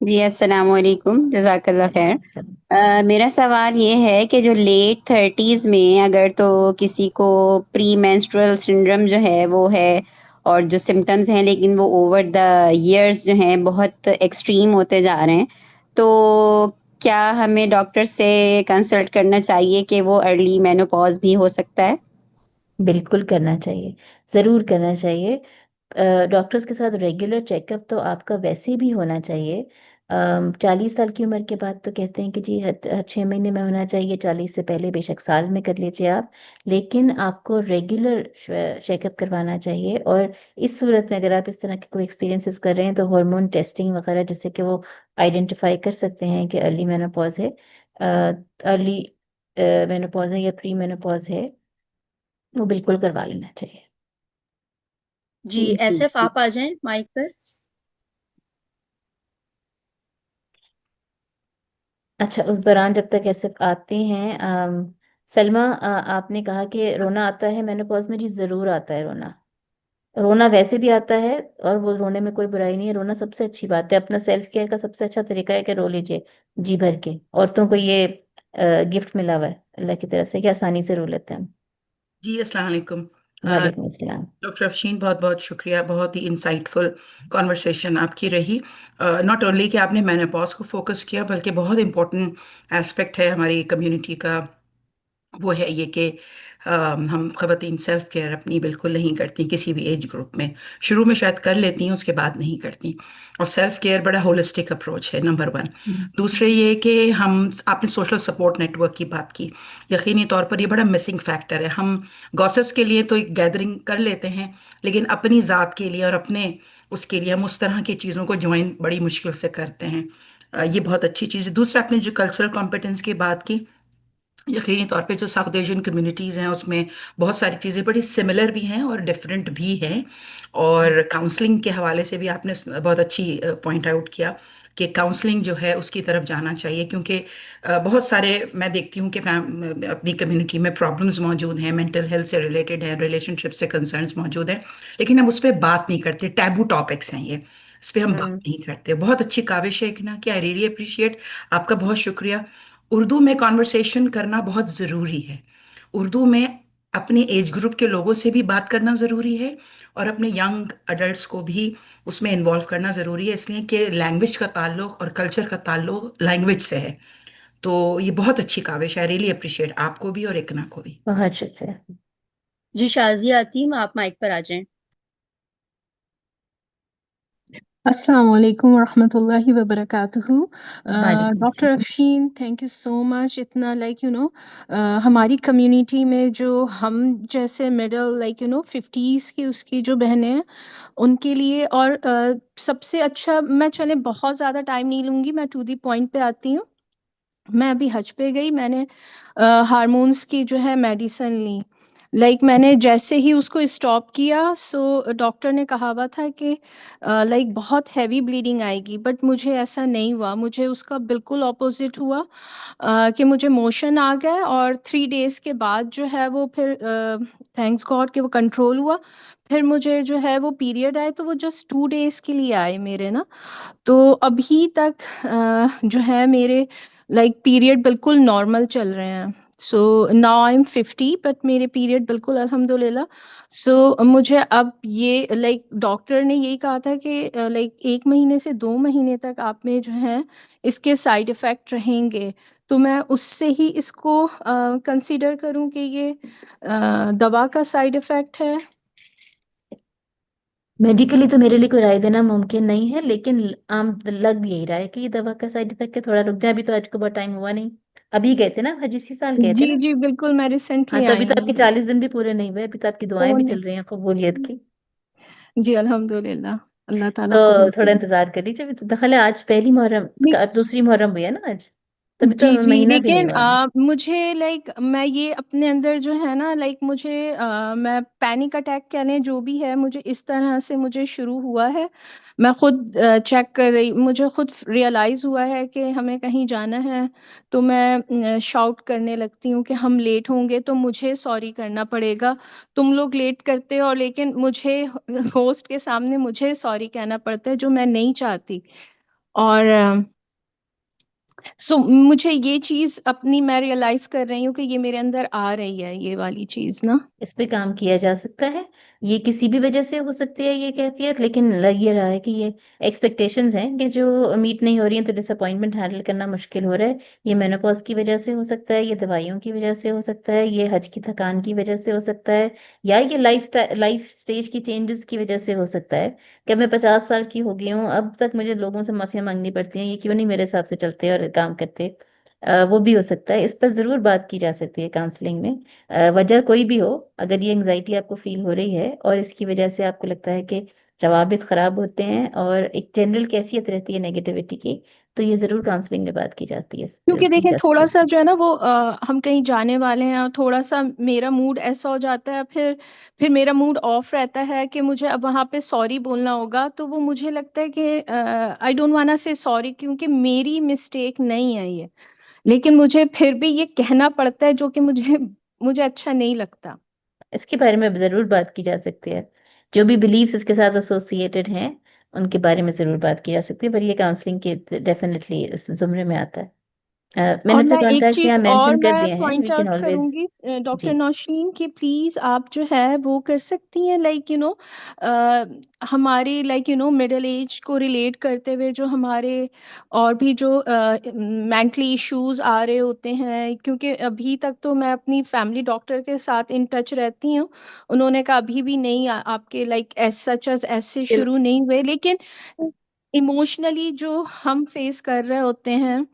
जी अस्सलाम वालेकुम, जज़ाकल्लाह खैर। मेरा सवाल ये है कि जो लेट थर्टीज़ में अगर तो किसी को प्री मेंस्ट्रुअल सिंड्रोम जो है वो है, और जो सिम्टम्स हैं लेकिन वो ओवर द इयर्स जो हैं बहुत एक्सट्रीम होते जा रहे हैं, तो क्या हमें डॉक्टर से कंसल्ट करना चाहिए कि वो अर्ली मेनोपॉज भी हो सकता है? बिल्कुल करना चाहिए, जरूर करना चाहिए। डॉक्टर्स के साथ रेगुलर चेकअप तो आपका वैसे भी होना चाहिए। 40 साल की उम्र के बाद तो कहते हैं कि जी हर 6 महीने में होना चाहिए, 40 से पहले बेशक साल में कर लीजिए आप, लेकिन आपको रेगुलर चेकअप करवाना चाहिए। और इस सूरत में अगर आप इस तरह के कोई एक्सपीरियंसेस कर रहे हैं तो हार्मोन टेस्टिंग वगैरह, जिससे कि वो आइडेंटिफाई कर सकते हैं कि अर्ली मेनोपॉज है, अर्ली मेनोपॉज है या प्री मेनोपॉज है, वो बिल्कुल करवा लेना चाहिए। जी, जी एसएफ जी। आप आ जाएं माइक पर। अच्छा, उस दौरान जब तक ऐसे आते हैं, सलमा, आपने कहा कि रोना आता है मेनोपॉज में। जी जरूर आता है रोना। रोना वैसे भी आता है, और वो रोने में कोई बुराई नहीं है, रोना सबसे अच्छी बात है। अपना सेल्फ केयर का सबसे अच्छा तरीका है कि रो लीजिए जी भर के। औरतों को ये गिफ्ट मिला हुआ है अल्लाह की तरफ से कि आसानी से रो लेते हैं हम। जी अस्सलाम वालेकुम। वालेकुम अस्सलाम। डॉक्टर अफशीन, बहुत बहुत शुक्रिया, बहुत ही इंसाइटफुल कॉन्वर्सेशन आपकी रही। नॉट ओनली कि आपने मेनोपॉज को फोकस किया, बल्कि बहुत इंपॉर्टेंट एस्पेक्ट है हमारी कम्युनिटी का, वो है ये कि हम ख़वातीन सेल्फ केयर अपनी बिल्कुल नहीं करती किसी भी एज ग्रुप में। शुरू में शायद कर लेती हैं, उसके बाद नहीं करती। और सेल्फ केयर बड़ा होलिस्टिक अप्रोच है, नंबर वन। दूसरे ये कि हम आपने सोशल सपोर्ट नेटवर्क की बात की, यकीनी तौर पर ये बड़ा मिसिंग फैक्टर है। हम गॉसिप्स के लिए तो एक गैदरिंग कर लेते हैं, लेकिन अपनी ज़ात के लिए और अपने उसके लिए हम उस तरह की चीज़ों को ज्वाइन बड़ी मुश्किल से करते हैं। ये बहुत अच्छी चीज़ है। दूसरा, आपने जो कल्चरल कॉम्पिटेंस की बात की, यकीनी तौर पे जो साउथ एशियन कम्युनिटीज़ हैं उसमें बहुत सारी चीज़ें बड़ी सिमिलर भी हैं और डिफरेंट भी हैं। और काउंसलिंग के हवाले से भी आपने बहुत अच्छी पॉइंट आउट किया कि काउंसलिंग जो है उसकी तरफ जाना चाहिए, क्योंकि बहुत सारे मैं देखती हूँ कि अपनी कम्युनिटी में प्रॉब्लम्स मौजूद हैं, मेंटल हेल्थ से रिलेटेड हैं, रिलेशनशिप से कंसर्न्स मौजूद हैं, लेकिन हम उस पर बात नहीं करते, टैबू टॉपिक्स हैं ये, इस पर हम बात नहीं करते। बहुत अच्छी काविश है इकना कि आई रियली अप्रिशिएट, आपका बहुत शुक्रिया। उर्दू में कॉन्वर्सेशन करना बहुत ज़रूरी है। उर्दू में अपने एज ग्रुप के लोगों से भी बात करना ज़रूरी है और अपने यंग अडल्ट्स को भी उसमें इन्वॉल्व करना ज़रूरी है, इसलिए कि लैंग्वेज का ताल्लुक और कल्चर का ताल्लुक लैंग्वेज से है। तो ये बहुत अच्छी काविश है, रियली अप्रिशिएट आपको भी और इकना को भी। बहुत शुक्रिया। जी शाजिया अतीम, आप माइक पर आ जाएं। Assalamu alaikum wa rahmatullahi wa barakatuhu. वालेकुम Dr. सलाम। Afshin, thank you so much. इतना हमारी कम्युनिटी में जो हम जैसे मिडल 50s की उसकी जो बहनें हैं उनके लिए और सबसे अच्छा मैं चले बहुत ज़्यादा टाइम नहीं लूँगी, मैं टू दी पॉइंट पे आती हूँ। मैं अभी हज पे गई, मैंने हार्मोन्स की जो है मेडिसिन ली। मैंने जैसे ही उसको स्टॉप किया सो डॉक्टर ने कहा हुआ था कि बहुत हैवी ब्लीडिंग आएगी, बट मुझे ऐसा नहीं हुआ, मुझे उसका बिल्कुल ऑपोजिट हुआ। कि मुझे मोशन आ गए और 3 डेज़ के बाद जो है वो फिर थैंक्स गॉड कि वो कंट्रोल हुआ। फिर मुझे जो है वो पीरियड आए तो वो जस्ट 2 डेज़ के लिए आए मेरे ना। तो अभी तक जो है मेरे पीरियड बिल्कुल नॉर्मल चल रहे हैं। So now I am 50 but मेरे पीरियड बिल्कुल अल्हम्दुलिल्लाह। सो मुझे अब ये डॉक्टर ने यही कहा था कि 1 महीने से 2 महीने तक आप में जो है इसके साइड इफ़ेक्ट रहेंगे। तो मैं उससे ही इसको कंसीडर करूँ कि ये दवा का साइड इफ़ेक्ट है? मेडिकली तो मेरे लिए कोई राय देना मुमकिन नहीं है, लेकिन आम लग यही रहा है कि ये दवा का साइड इफेक्ट है। थोड़ा रुक जाए, अभी तो आज को बहुत टाइम हुआ नहीं। अभी गए थे ना हज, इसी साल गए थे जी, ना। जी, बिल्कुल मैं हाँ, रिसेंटली तो अभी आई तो हूँ। आपके 40 दिन भी पूरे नहीं हुए, अभी तो आपकी दुआएं ओह! भी नहीं। चल रही हैं कबूलियत की। जी, अल्हम्दुलिल्लाह। अल्लाह ताला तो कबूल थोड़ा करे। इंतजार कर लीजिए, अभी तो दखल है आज पहली मुहर्रम नहीं, का, अब दूसरी मुहर्रम हुई है ना आज, तभी तो जी, जी, महीना भी नहीं लेकिन हुआ है। मुझे मैं ये अपने अंदर जो है ना मुझे मैं पैनिक अटैक कह लें जो भी है, मुझे इस तरह से मुझे शुरू हुआ है। मैं खुद चेक कर रही, मुझे खुद रियलाइज़ हुआ है कि हमें कहीं जाना है, तो मैं शाउट करने लगती हूँ कि हम लेट होंगे तो मुझे सॉरी करना पड़ेगा। तुम लोग लेट करते हो लेकिन मुझे होस्ट के सामने मुझे सॉरी कहना पड़ता है जो मैं नहीं चाहती। और सो मुझे ये चीज़ अपनी मैं रियलाइज़ कर रही हूँ कि ये मेरे अंदर आ रही है ये वाली चीज़ ना। इस पे काम किया जा सकता है। ये किसी भी वजह से हो सकती है ये कैफियत, लेकिन लग ये रहा है कि ये एक्सपेक्टेशंस हैं कि जो मीट नहीं हो रही हैं, तो डिसअपॉइंटमेंट हैंडल करना मुश्किल हो रहा है। ये मेनोपॉज की वजह से हो सकता है, ये दवाइयों की वजह से हो सकता है, ये हज की थकान की वजह से हो सकता है, या ये लाइफ स्टेज की चेंजेस की वजह से हो सकता है कि मैं 50 साल की हो गई हूँ, अब तक मुझे लोगों से माफिया मांगनी पड़ती है, ये क्यों नहीं मेरे हिसाब से चलते और काम करते। वो भी हो सकता है। इस पर ज़रूर बात की जा सकती है काउंसलिंग में। वजह कोई भी हो, अगर ये एंजाइटी आपको फील हो रही है और इसकी वजह से आपको लगता है कि रवाबित खराब होते हैं और एक जनरल कैफियत रहती है नेगेटिविटी की, तो ये ज़रूर काउंसलिंग में बात की जाती है, क्योंकि की देखें जा सकती थोड़ा-सा है। जो है ना वो हम कहीं जाने वाले हैं और थोड़ा-सा मेरा मूड ऐसा हो जाता है, फिर मेरा मूड ऑफ रहता है कि मुझे अब वहाँ पे सॉरी बोलना होगा, तो वो मुझे लगता है कि आई डोंट वांट टू से सॉरी क्योंकि मेरी मिस्टेक नहीं है ये। लेकिन मुझे फिर भी ये कहना पड़ता है जो कि मुझे मुझे अच्छा नहीं लगता। इसके बारे में ज़रूर बात की जा सकती है। जो भी बिलीव्स इसके साथ एसोसिएटेड हैं, उनके बारे में ज़रूर बात की जा सकती है, पर ये काउंसलिंग के डेफिनेटली इस ज़ुमरे में आता है। मैंने और अपने मैं एक कॉन्टैक्ट्स चीज़ यहाँ और मेंशन कर मैं दिए हैं, we point can out always. करूँगी डॉक्टर जी। नौशीन कि प्लीज़ आप जो है वो कर सकती हैं हमारे मिडल एज को रिलेट करते हुए जो हमारे और भी जो मेंटली इश्यूज़ आ रहे होते हैं, क्योंकि अभी तक तो मैं अपनी फैमिली डॉक्टर के साथ इन टच रहती हूँ। उन्होंने कहा अभी भी नहीं आपके एज़ सच एज़ ऐसे शुरू नहीं हुए, लेकिन इमोशनली जो हम फेस कर रहे होते हैं,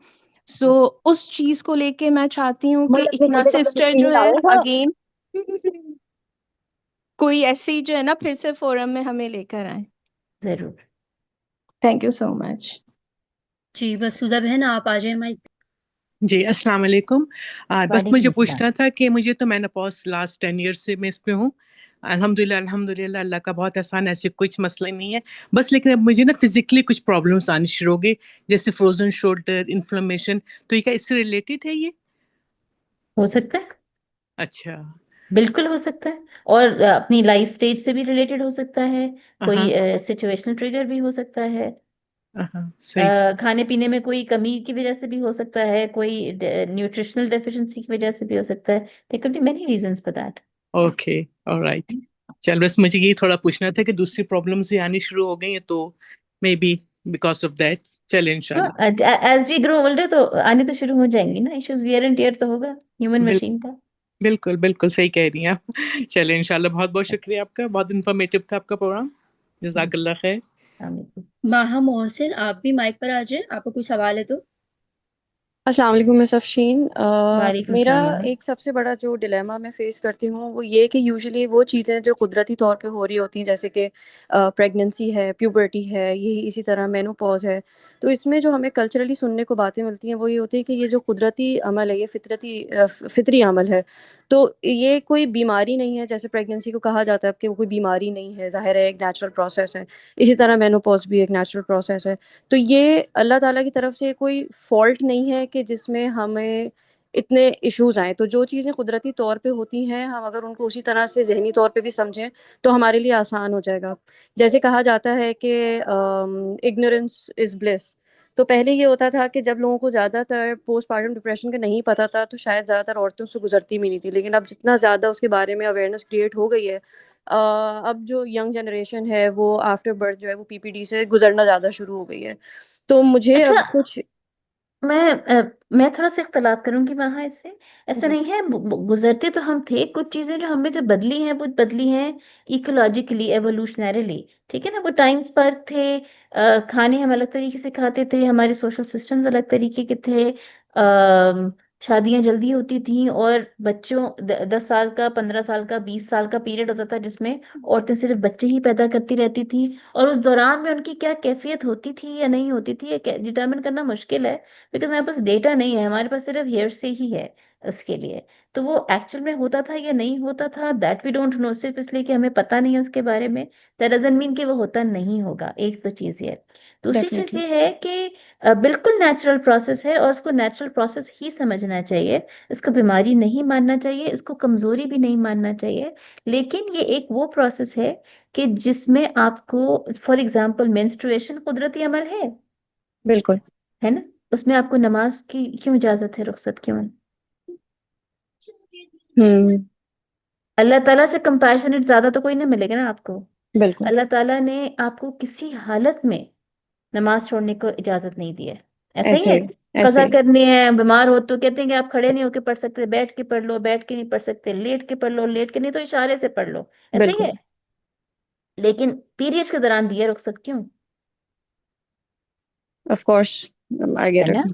सो उस चीज़ को लेके मैं चाहती हूँ कि इकना सिस्टर जो है अगेन कोई ऐसे ही जो है ना फिर से फोरम में हमें लेकर आए। ज़रूर। Thank you so much. जी बस सुजा बहन, आप आ जाए माइक। जी, अस्सलाम वालेकुम। बस मुझे वालेकुम अस्सलाम। पूछना था कि मुझे तो मेनोपॉज़ लास्ट 10 ईयर्स से मैं इस पे हूँ। अल्हम्दुलिल्लाह अल्हम्दुलिल्लाह अल्लाह का बहुत एहसान है, ऐसे कुछ मसला नहीं है। बस लेकिन अब मुझे ना फ़िज़िकली कुछ प्रॉब्लम्स आनी शुरू हो गई, जैसे फ्रोज़न शोल्डर, इन्फ्लेमेशन, तो ये क्या इससे रिलेटेड है ये? हो सकता है, अच्छा। बिल्कुल हो सकता है। और अपनी लाइफ स्टेज से भी रिलेटेड हो सकता है, कोई हाँ, सिचुएशनल ट्रिगर भी हो सकता है, हाँ, सही स खाने पीने में कोई कमी की वजह से भी हो सकता है, कोई न्यूट्रिशनल डेफिशिएंसी की वजह से भी हो सकता है। There could be many reasons for that. Okay, alright. चलो बस मुझे यही थोड़ा पूछना था कि दूसरी प्रॉब्लम्स भी आनी शुरू हो गई हैं, तो मेबी बिकॉज़ ऑफ दैट। चलें हाँ, इंशाल्लाह। एज वी ग्रो ओल्डर तो आने तो शुरू हो जाएंगी ना इश्यूज, वियर एंड टियर तो होगा ह्यूमन बिल मशीन का। बिल्कुल, बिल्कुल सही कह रही हैं आप। चलिए इंशाल्लाह बहुत-बहुत शुक्रिया आपका, बहुत इन्फॉर्मेटिव था आपका प्रोग्राम। जज़ाकल्लाह खैर। आमीन। माहा मोहसिन, आप भी माइक पर आ जाएं, आपका कोई सवाल है तो। अस्सलाम वालेकुम मिस अफ़शीन। वालेकुम मेरा सलाम माहा। एक सबसे बड़ा जो डिलेमा मैं फ़ेस करती हूँ वो ये कि यूजुअली वो चीज़ें जो कुदरती तौर पे हो रही होती हैं, जैसे कि प्रेगनेंसी है, प्यूबर्टी है, यही इसी तरह मेनोपॉज़ है। तो इसमें जो हमें कल्चरली सुनने को बातें मिलती हैं वो ये होती है कि ये जो कुदरती अमल है, ये फ़ितरी अमल है। तो ये कोई बीमारी नहीं है, जैसे प्रेगनेंसी को कहा जाता है कि वो कोई बीमारी नहीं है, ज़ाहिर है एक नेचुरल प्रोसेस है। इसी तरह मेनोपॉज़ भी एक नेचुरल प्रोसेस है। तो ये अल्लाह ताला की तरफ से कोई फ़ॉल्ट नहीं है कि जिसमें हमें इतने इश्यूज़ आएँ। तो जो चीज़ें कुदरती तौर पे होती हैं, हम अगर उनको उसी तरह से ज़हनी तौर पे भी समझें, तो हमारे लिए आसान हो जाएगा। जैसे कहा जाता है कि इग्नोरेंस इज़ ब्लिस। तो पहले ये होता था कि जब लोगों को ज़्यादातर पोस्टपार्टम डिप्रेशन का नहीं पता था, तो शायद ज़्यादातर औरतें उससे गुज़रती भी नहीं थी। लेकिन अब जितना ज़्यादा उसके बारे में अवेयरनेस क्रिएट हो गई है, अब जो यंग जनरेशन है, वो आफ्टर बर्थ जो है, वो पीपीडी से गुज़रना ज़्यादा शुरू हो गई है। तो मुझे अच्छा, अब कुछ मैं थोड़ा सा इख्तलाफ करूंगी वहां इससे। ऐसा जी, नहीं है, गुजरते तो हम थे, कुछ चीजें जो हमें जो बदली हैं वो बदली हैं इकोलॉजिकली, एवोल्यूशनरीली। ठीक है ना, वो टाइम्स पर थे, खाने हम अलग तरीके से खाते थे, हमारे सोशल सिस्टम्स अलग तरीके के थे, शादियां जल्दी होती थी, और बच्चों 10 साल का, 15 साल का, 20 साल का पीरियड होता था जिसमें औरतें सिर्फ बच्चे ही पैदा करती रहती थी। और उस दौरान में उनकी क्या कैफियत होती थी या नहीं होती थी, ये डिटरमिन करना मुश्किल है, बिकॉज हमारे पास डेटा नहीं है, हमारे पास सिर्फ हेयर से ही है उसके लिए। तो वो एक्चुअल में होता था या नहीं होता था, दैट वी डोंट नो, सिर्फ इसलिए कि हमें पता नहीं है उसके बारे में, दैट डजंट मीन कि वो होता नहीं होगा। एक तो चीज ये है। दूसरी चीज डेफ़िनिटली, ये है कि बिल्कुल नेचुरल प्रोसेस है और उसको नेचुरल प्रोसेस ही समझना चाहिए। इसको बीमारी नहीं मानना चाहिए, इसको कमजोरी भी नहीं मानना चाहिए। लेकिन ये एक वो प्रोसेस है कि जिसमें आपको, फॉर एग्जाम्पल मेंस्ट्रुएशन कुदरती अमल बिल्कुल। है ना, उसमें आपको नमाज की क्यों इजाजत है, रुख्सत क्यों है? हुँ, अल्लाह ताला से कंपैशनेट ज्यादा तो कोई नहीं मिलेगा ना आपको। बिल्कुल, अल्लाह ताला ने आपको किसी हालत में नमाज छोड़ने को इजाजत नहीं दी है। ऐसा ही ऐसे है, ही, ऐसे कजा ही, करनी है, बीमार हो तो कहते हैं कि आप खड़े नहीं होके पढ़ सकते, बैठ के पढ़ लो, बैठ के नहीं पढ़ सकते, लेट के पढ़ लो, लेट के नहीं तो इशारे से पढ़ लो। ऐसा ही बिल्कुल। है। लेकिन पीरियड्स के दौरान दिया रुख्सत क्यों? ऑफ़ कोर्स, आई है गेट इट। ना,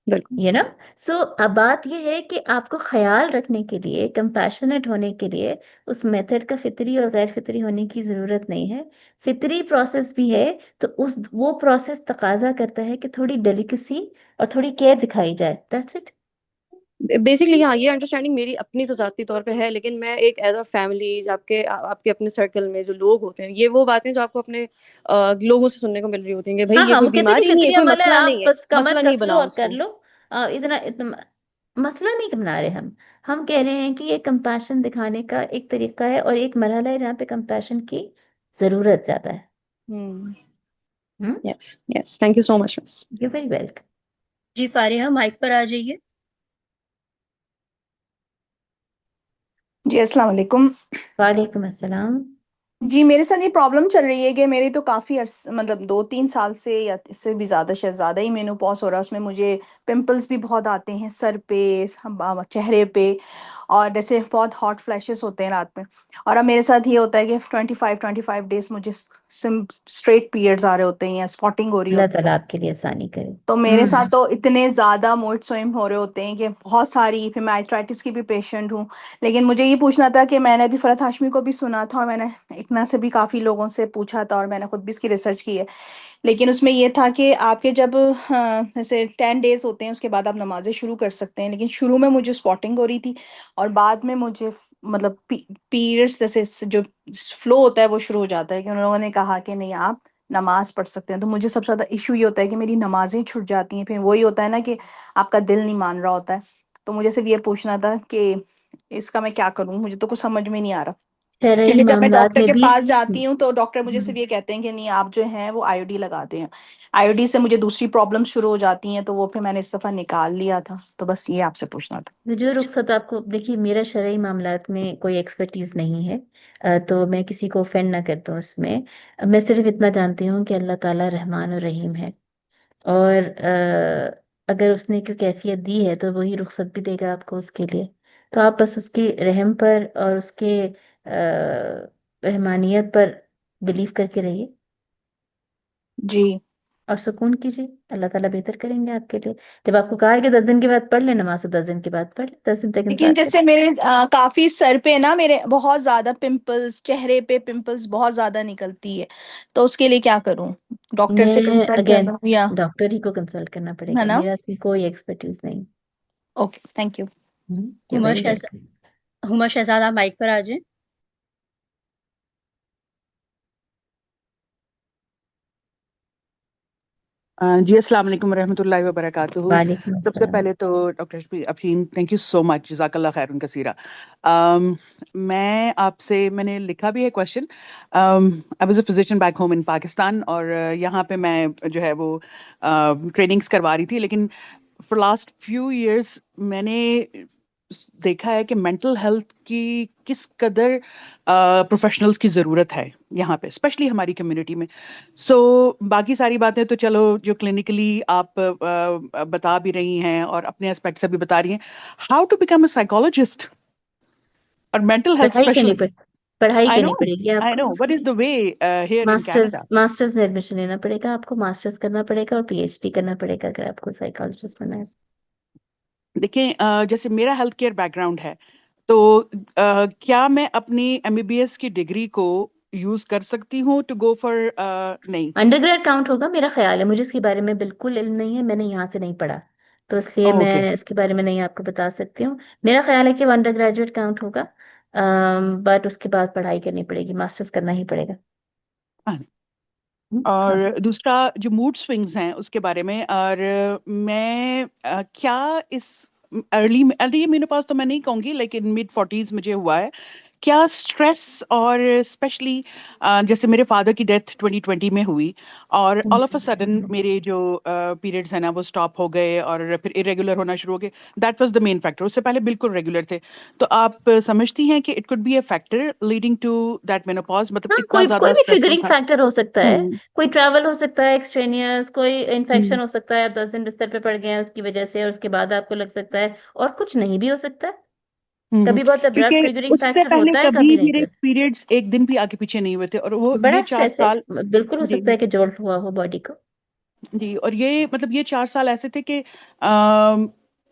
बिल्कुल, ये ना। सो अब बात ये है कि आपको ख्याल रखने के लिए, कंपैशनेट होने के लिए, उस मेथड का फितरी और गैर फितरी होने की जरूरत नहीं है। फितरी प्रोसेस भी है, तो उस वो प्रोसेस तकाजा करता है कि थोड़ी डेलिकेसी और थोड़ी केयर दिखाई जाए, दैट्स इट। बेसिकली हाँ, ये अंडरस्टैंडिंग मेरी अपनी तो ज़ाती तौर पे है, लेकिन मैं एक एज़ अ फैमिली आपके अपने सर्कल में जो लोग होते हैं, ये वो बातें जो आपको अपने लोगों से सुनने को मिल रही होती हैं कि भई हाँ ये हाँ, कोई वो कहते हैं कि बीमारी नहीं है, फितरी कोई अमल है, मसला आप नहीं है, बस कमर मसला नहीं कस लो बनाओ और कर उसको। लो। इतना इतना मसला नहीं बना रहे हम कह रहे हैं कि ये कंपैशन दिखाने का एक तरीका है और एक मरहला है जहाँ पे कंपैशन की जरूरत ज्यादा है। हुँ, hmm, yes, yes, thank you so much miss. You very welcome. जी फारिहा, माइक पर आ जाइए। जी अस्सलाम वालेकुम। वालेकुम अस्सलाम। जी मेरे साथ ये प्रॉब्लम चल रही है कि मेरी तो काफ़ी मतलब 2-3 साल से या इससे भी ज़्यादा, शायद ज़्यादा ही मेनोपॉज हो रहा है। उसमें मुझे पिंपल्स भी बहुत आते हैं सर पे, चेहरे पे, और जैसे बहुत हॉट फ्लैशेस होते हैं रात में। और अब मेरे साथ ये होता है कि 25 डेज मुझे स्ट्रेट पीरियड्स आ रहे होते हैं या स्पॉटिंग हो रही अल्लाह होती ताला है। आपके लिए आसानी करे। तो मेरे साथ तो इतने ज़्यादा मूड स्विंग हो रहे होते हैं कि बहुत सारी, फिर मैं आर्थराइटिस की भी पेशेंट हूँ। लेकिन मुझे ये पूछना था कि मैंने अभी फ़रहत हाशमी को भी सुना था और मैंने इकना से भी काफ़ी लोगों से पूछा था और मैंने खुद भी इसकी रिसर्च की है लेकिन उसमें ये था कि आपके जब जैसे 10 डेज होते हैं उसके बाद आप नमाजें शुरू कर सकते हैं, लेकिन शुरू में मुझे स्पॉटिंग हो रही थी और बाद में मुझे मतलब पीरियड्स जैसे जो फ्लो होता है वो शुरू हो जाता है, कि उन लोगों ने कहा कि नहीं आप नमाज पढ़ सकते हैं। तो मुझे सबसे ज़्यादा इशू ये होता है कि मेरी नमाजें छूट जाती हैं, फिर वही होता है ना कि आपका दिल नहीं मान रहा होता है। तो मुझे सिर्फ ये पूछना था कि इसका मैं क्या करूं, मुझे तो कुछ समझ में नहीं आ रहा, शरई क्योंकि जब मैं मामलात डॉक्टर में के भी पास जाती हूँ तो डॉक्टर मुझे सिर्फ हम्म। ये कहते हैं कि नहीं आप जो हैं वो आईओडी लगाते हैं। आईओडी से मुझे दूसरी प्रॉब्लम शुरू हो जाती हैं, तो वो फिर मैंने इस दफा निकाल लिया था। तो बस ये आपसे पूछना था। तो जो रुखसत आपको, देखिए मेरा शरई मामलात में कोई एक्सपर्टीज नहीं है, तो मैं किसी को ऑफेंड ना कर दूं उसमें। मैं सिर्फ इतना जानती हूँ कि अल्लाह ताला रहमान और रहीम है, और अगर उसने कोई कैफियत दी है तो वही रुखसत भी देगा आपको उसके लिए। तो आप बस उसकी रहम पर और उसके रहमानियत पर बिलीव करके रहिए जी। और सुकून कीजिए, अल्लाह ताला बेहतर करेंगे आपके लिए। जब आपको कहा है कि 10 दिन के बाद पढ़ ले नमाज, तो 10 दिन के बाद पढ़ ले, 10 दिन तक लेकिन इंतजार जैसे करें। मेरे काफी सर पे ना मेरे बहुत ज्यादा पिंपल्स, चेहरे पे पिंपल्स बहुत ज्यादा निकलती है, तो उसके लिए क्या करूं? डॉक्टर से मैं कंसल्ट अगेन करूं या? डॉक्टर ही को कंसल्ट करना है पड़ेगा, ना? मेरा इसमें कोई एक्सपर्टीज नहीं। Okay, thank you. You Huma very Shahzad, welcome. Huma Shahzad आप माइक पर आ जाएं। जी अस्सलाम वालेकुम रहमतुल्लाहि व बरकातुहू। वालेकुम सबसे अस्सलाम। पहले तो doctor Afeen, thank you so much, जज़ाकल्लाह खैरन कसीरा। मैं आपसे, मैंने लिखा भी है question. I was a physician back home in Pakistan, और यहाँ पे मैं जो है वो ट्रेनिंग्स करवा रही थी, लेकिन फॉर लास्ट फ्यू इयर्स मैंने देखा है कि मेंटल हेल्थ की किस कदर प्रोफेशनल्स की ज़रूरत है यहाँ पे, स्पेशली हमारी कम्युनिटी में। सो बाकी सारी बातें तो चलो जो क्लिनिकली आप बता भी रही हैं और अपने एस्पेक्ट से भी बता रही हैं, how to become a psychologist और मेंटल हेल्थ पढ़ाई करनी स्पेशलिस्ट। पड़ पढ़ाई आई नो, करनी पड़ेगी आई आपको नो, व्हाट उसके इज लिए। The way here in masters Canada? Masters में एडमिशन लेना पड़ेगा आपको, मास्टर्स करना पड़ेगा और पीएचडी करना पड़ेगा अगर आपको साइकोलॉजिस्ट बनना है। देखिए जैसे मेरा हेल्थ केयर बैकग्राउंड है, तो क्या मैं अपनी एमबीबीएस की डिग्री को यूज कर सकती हूँ टू गो फॉर? नहीं। अंडरग्रेड काउंट होगा मेरा ख्याल है, मुझे इसके बारे में बिल्कुल इल्म नहीं है, मैंने यहाँ से नहीं पढ़ा, तो इसलिए ओके। मैं इसके बारे में नहीं आपको बता सकती हूँ। मेरा ख्याल है कि वो अंडर ग्रेजुएट काउंट होगा, बट उसके बाद पढ़ाई करनी पड़ेगी, मास्टर्स करना ही पड़ेगा। हाँ। और दूसरा जो मूड स्विंग्स हैं उसके बारे में, और मैं क्या इस अर्ली अर्ली मेनोपॉज तो मैं नहीं कहूंगी, लेकिन मिड 40s मुझे हुआ है, क्या स्ट्रेस और स्पेशली जैसे मेरे फादर की डेथ 2020 में हुई, और ऑल ऑफ अ सडन मेरे जो पीरियड्स हैं ना वो स्टॉप हो गए और फिर इरेगुलर होना शुरू हो गए। That was the main factor. उससे पहले बिल्कुल रेगुलर थे। तो आप समझती हैं कि it could be a factor leading to that menopause, मतलब हाँ, इतना कोई कोई ज्यादा भी स्ट्रेसफुल ट्रिगरिंग था? फैक्टर हो सकता है, हम्म। कोई ट्रैवल हो सकता है एक्सट्रेनियस, कोई हम्म। इन्फेक्शन हो सकता है, आप 10 दिन बिस्तर पे पड़ गए हैं उसकी वजह से और उसके बाद आपको लग सकता है, और कुछ नहीं भी हो सकता है। हम्म। कभी बहुत अब्रप्ट क्योंकि ट्रिगरिंग उससे फैक्टर पहले होता है, कभी कभी नहीं मेरे होता। पीरियड्स एक दिन भी आगे पीछे नहीं हुए थे, और वो ये बड़ा चार स्ट्रेस है, साल बिल्कुल हो जी सकता है कि जोल्ट हुआ हो बॉडी को। जी, और ये मतलब ये 4 साल ऐसे थे कि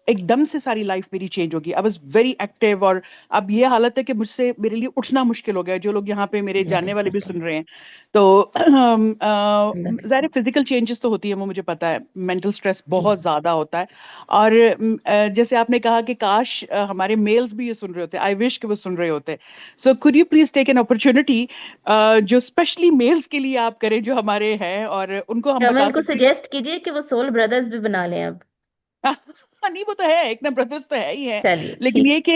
एकदम से सारी लाइफ मेरी चेंज होगी। आई वाज वेरी एक्टिव, और अब ये हालत है कि मुझसे, मेरे लिए उठना मुश्किल हो गया है। जो लोग यहाँ पे मेरे अल्लाह जानने वाले रहमत भी करे, सुन रहे हैं, तो अल्लाह रहमत ज़ाहिर फिजिकल चेंजेस तो होती है, वो मुझे पता है, मेंटल स्ट्रेस जी। बहुत ज्यादा होता है। और जैसे आपने कहा कि काश हमारे मेल्स भी ये सुन रहे होते, आई विश कि वो सुन रहे होते। So could you please take an opportunity जो स्पेशली मेल्स के लिए आप करें, जो हमारे हैं, और उनको हम बता कमल को सकते सजेस्ट कीजिए कि वो सोल ब्रदर्स भी बना लें अब। नहीं, वो तो है, एक ना ब्रदर्स तो है ही है। चलिए लेकिन ठीक। ये कि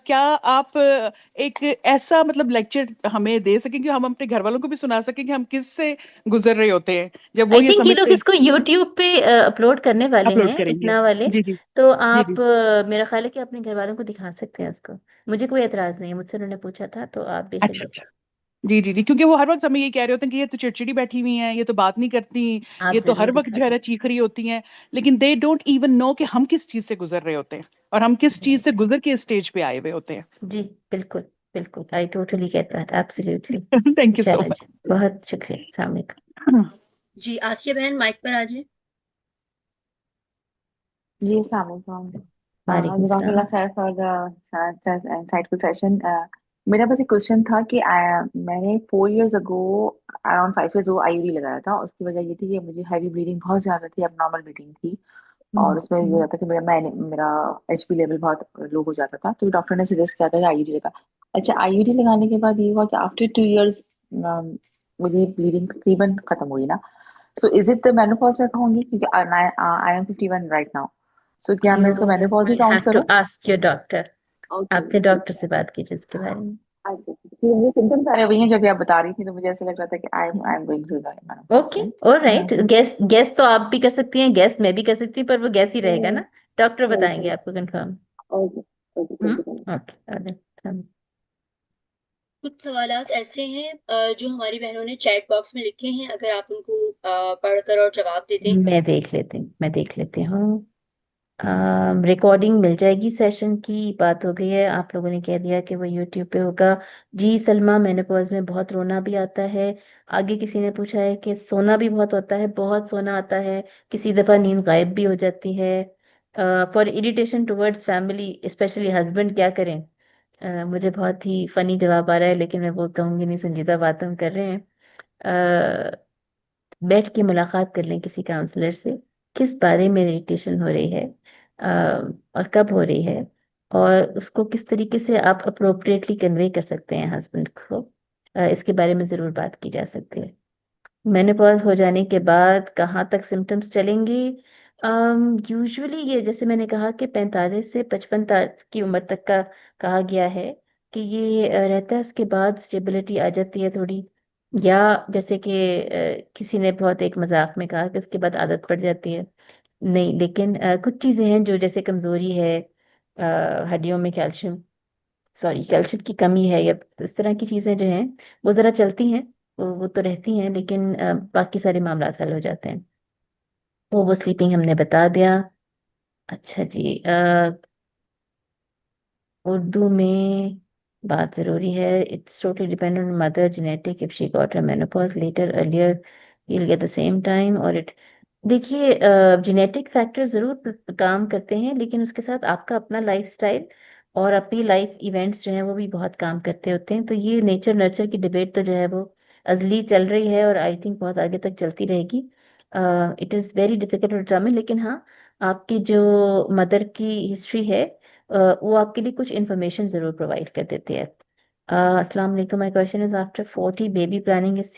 क्या आप एक ऐसा मतलब लेक्चर हमें दे सकें कि हम अपने घर वालों को भी सुना सकें कि हम किस से गुजर रहे होते हैं जब वो आई ये थिंक ये लोग समझते हैं। इसको यूट्यूब पे अपलोड करने वाले अपलोड हैं, करेंगे। इतना वाले। जी जी। तो जी आप जी। मेरा ख्याल है कि अपने घर वालों को दिखा सकते हैं इसको, मुझे कोई एतराज नहीं है, मुझसे उन्होंने पूछा था, तो आप बेशक अच्छा दिखा। अच्छा। जी जी जी, क्योंकि वो हर वक्त हमें ये कह रहे होते हैं कि ये तो चिड़चिड़ी बैठी हुई हैं, ये तो बात नहीं करती, आप ये तो जरूर हर वक्त दिखा जो है ना सकते चीख रही होती हैं। लेकिन दे डोंट इवन नो कि हम किस चीज से गुजर रहे होते हैं, और हम किस चीज हैं। से गुजर के स्टेज पे आए हुए होते जी बिल्कुल, बिल्कुल I totally get that, absolutely. हैं। थैंक यू सो चलो मच। जी, बहुत शुक्रिया, अस्सलाम वालेकुम। जी आसिया बहन माइक पर आ जाएं। जी अस्सलाम वालेकुम। वालेकुम जज़ाकल्लाह सलाम। खैर फॉर द insightful session. मेरा बस एक क्वेश्चन था कि मैंने 4 years ago, around 5 years ago IUD लगाया था। उसकी वजह ये थी कि मुझे हैवी ब्लीडिंग बहुत ज्यादा थी, abnormal ब्लीडिंग थी, और उसमें ये होता था कि मेरा एचपी लेवल बहुत लो हो जाता था, तो डॉक्टर ने सजेस्ट किया था कि आईयूडी लगा। अच्छा, आईयूडी लगाने के बाद ये हुआ कि आफ्टर 2 years मुझे ब्लीडिंग तकरीबन खत्म हुई ना। So is it the menopause मैं कहूंगी, क्योंकि आई एम 51 राइट नाउ, सो क्या मैं इसको You menopause he will count have to करूं? ask your doctor. ओके, आपने डॉक्टर से बात कीजिए इसके बारे में। मुझे सिम्टम्स आ रहे हुए हैं जब ये आप बता रही थी, तो मुझे ऐसा लग रहा था कि I am going through the menopause, okay, right? Alright. Gas gas तो आप भी कर सकती हैं, गैस मैं भी कर सकती हूँ, पर वो गैस ही रहेगा ना, डॉक्टर बताएंगे आपको confirm. Okay okay, thank you so much. Okay, alright. कुछ सवालात ऐसे हैं जो हमारी बहनों ने चैट बॉक्स में लिखे हैं, अगर आप उनको पढ़कर और जवाब दे दें। मैं देख लेती हूँ। रिकॉर्डिंग मिल जाएगी, सेशन की बात हो गई है, आप लोगों ने कह दिया कि वो यूट्यूब पे होगा। जी सलमा, मेनोपॉज में बहुत रोना भी आता है। आगे किसी ने पूछा है कि सोना भी बहुत होता है, बहुत सोना आता है, किसी दफा नींद गायब भी हो जाती है। For irritation towards family specially husband क्या करें? मुझे बहुत ही फनी जवाब आ रहा है, लेकिन मैं वो कहूंगी नहीं, संजीदा बात हम कर रहे हैं। बैठ के मुलाकात कर लें किसी काउंसलर से, किस बारे में इरिटेशन हो रही है, और कब हो रही है, और उसको किस तरीके से आप अप्रोप्रिएटली कन्वे कर सकते हैं हस्बैंड को। इसके बारे में ज़रूर बात की जा सकती है। मेनोपॉज हो जाने के बाद कहाँ तक सिम्टम्स चलेंगे? यूजुअली ये, जैसे मैंने कहा कि 45 से 55 की उम्र तक का कहा गया है कि ये रहता है, उसके बाद स्टेबिलिटी आ जाती है थोड़ी, या जैसे कि किसी ने बहुत एक मजाक में कहा कि उसके बाद आदत पड़ जाती है। नहीं, लेकिन कुछ चीज़ें हैं जो, जैसे कमज़ोरी है, हड्डियों में कैल्शियम की कमी है, या इस तरह की चीज़ें जो हैं वो ज़रा चलती हैं, वो तो रहती हैं, लेकिन बाकी सारे मामला हल हो जाते हैं। तो वो स्लीपिंग हमने बता दिया। अच्छा जी, उर्दू में बात ज़रूरी है। It's totally dependent on mother genetic, if she got her menopause later earlier he'll get the same time or it। देखिए, जेनेटिक फैक्टर ज़रूर काम करते हैं, लेकिन उसके साथ आपका अपना लाइफस्टाइल और अपनी लाइफ इवेंट्स जो हैं वो भी बहुत काम करते होते हैं। तो ये नेचर नर्चर की डिबेट तो जो है वो अजली चल रही है, और आई थिंक बहुत आगे तक चलती रहेगी। It is very difficult to determine, लेकिन हाँ, आपकी जो मदर की हिस्ट्री है वो आपके लिए कुछ इन्फॉर्मेशन जरूर प्रोवाइड कर देती है। अस्सलाम वालेकुम, my question is after 40 baby planning is.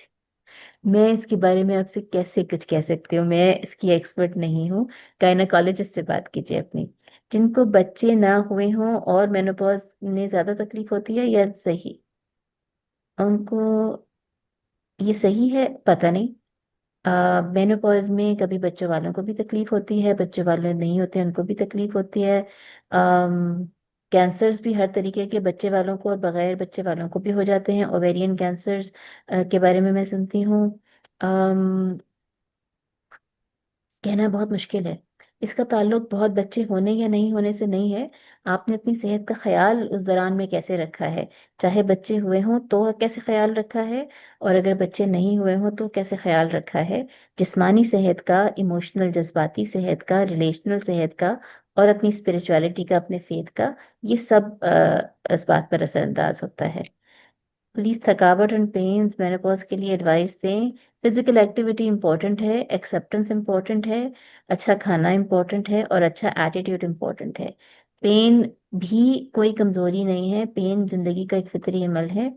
मैं इसके बारे में आपसे कैसे कुछ कह सकती हूँ, मैं इसकी एक्सपर्ट नहीं हूँ। गायनाकोलॉजिस्ट से बात कीजिए अपनी। जिनको बच्चे ना हुए हों और मेनोपॉज में ज्यादा तकलीफ होती है, या सही उनको ये सही है, पता नहीं। मेनोपॉज में कभी बच्चों वालों को भी तकलीफ होती है, बच्चों वाले नहीं होते उनको भी तकलीफ होती है। कैंसर्स भी हर तरीके के बच्चे वालों को और बगैर बच्चे वालों को भी हो जाते हैं। ओवेरियन कैंसर्स के बारे में मैं सुनती हूँ। कहना बहुत मुश्किल है। इसका ताल्लुक बहुत बच्चे होने या नहीं होने से नहीं है, आपने अपनी सेहत का ख्याल उस दौरान में कैसे रखा है। चाहे बच्चे हुए हों तो कैसे ख्याल रखा है, और अगर बच्चे नहीं हुए हों तो कैसे ख्याल रखा है। जिस्मानी सेहत का, इमोशनल जज्बाती सेहत का, रिलेशनल सेहत का, और अपनी स्पिरिचुअलिटी का, अपने फेथ का, ये सब इस बात पर असरअंदाज होता है। प्लीज थकावट एंड पेन्स मेनोपॉज के लिए एडवाइस दें। फिजिकल एक्टिविटी इंपॉर्टेंट है, एक्सेप्टेंस इंपॉर्टेंट है, अच्छा खाना इंपॉर्टेंट है, और अच्छा एटीट्यूड इंपॉर्टेंट है। पेन भी कोई कमजोरी नहीं है, पेन जिंदगी का एक फितरी अमल है।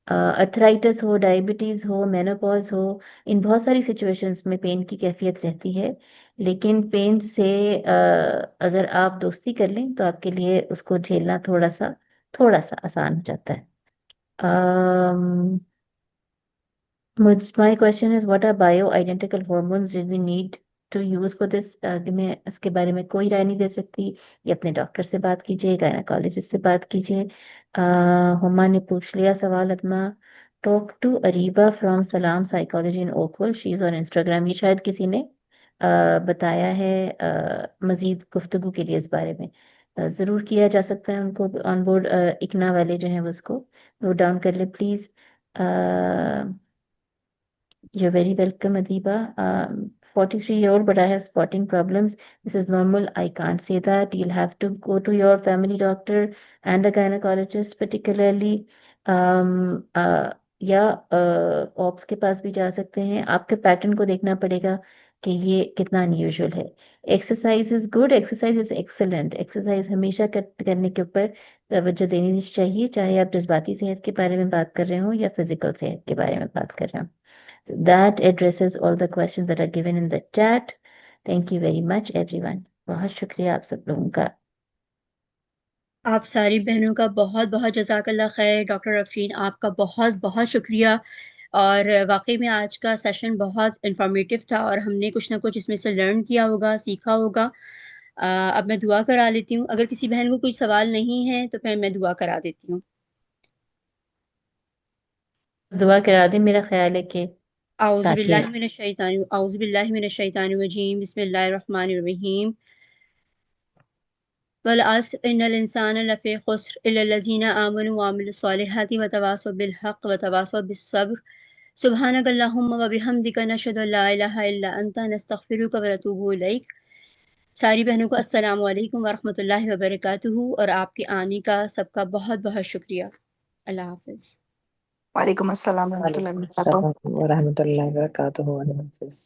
अर्थराइटिस हो, डायबिटीज हो, मेनोपॉज हो, इन बहुत सारी सिचुएशंस में पेन की कैफियत रहती है, लेकिन पेन से अगर आप दोस्ती कर लें तो आपके लिए उसको झेलना थोड़ा सा आसान हो जाता है। Um, my question is, what are bioidentical hormones did we need to use for this? कि मैं इसके बारे में कोई राय नहीं दे सकती, ये अपने डॉक्टर से बात कीजिए, गायनाकोलॉजिस्ट से बात कीजिए। हुमा ने पूछ लिया सवाल अपना। Talk to Areeba from Salam psychology in Oakville, she is on Instagram. ये शायद किसी ने बताया है मजीद गुफ्तगू के लिए इस बारे में। ज़रूर किया जा सकता है उनको ऑन बोर्ड, इकना वाले जो हैं वो उसको नोट डाउन कर ले please. You're very welcome, Adiba. 43-year-old, but I have spotting problems. This is normal. I can't say that. You'll have to go to your family doctor and a gynecologist, particularly. या ops के पास भी जा सकते हैं। आपके pattern को देखना पड़ेगा कि ये कितना अनयूजुअल है। Exercise is good, exercise is excellent. Exercise हमेशा करने के ऊपर तवज्जो देनी चाहिए, चाहे आप जज्बाती सेहत के बारे में बात कर रहे हो या फिजिकल सेहत के बारे में बात कर रहे हो। So that addresses all the questions that are given in the chat. Thank you very much everyone. बहुत शुक्रिया आप सब लोगों का। आप सारी बहनों का बहुत बहुत जज़ाकल्लाह खैर। डॉक्टर अफरीन आपका बहुत बहुत शुक्रिया। और वाकई में आज का सेशन बहुत इंफॉर्मेटिव था और हमने कुछ ना कुछ इसमें से लर्न किया होगा, सीखा होगा। अब मैं दुआ करा लेती हूँ। अगर किसी बहन को कोई सवाल नहीं है तो फिर मैं दुआ करा देती हूँ। दुआ करा दें। मेरा ख्याल है कि ताकि औज़ुबिल्लाहिमिनश्शैतानिर्रजीम बिस्मिल्लाहिर्रहमानिर्रहीम वल अस्र इन्नल इंसाना लफ़ी खुस्र इल्लल्लज़ीना आमनु व अमिलुस्सॉलिहाति व तवासौ बिल हक़ व तवासौ बिस्सब्र सुब्हानकल्लाहुम्मा व बिहम्दिका नशहदु अल्ला इलाहा इल्ला अंता नस्तगफिरुका व नतूबु इलैक। सारी बहनों को अस्सलामु अलैकुम व रहमतुल्लाहि व बरकातुहू और आपके आने का सबका बहुत बहुत शुक्रिया। अल्लाह हाफ़िज़। वालेकुम अस्सलाम वालेकुम रहमतुल्लाहि व बरकातहू। अस्सलाम व रहमतुल्लाहि व बरकातुहू। अल्लाह हाफ़िज़।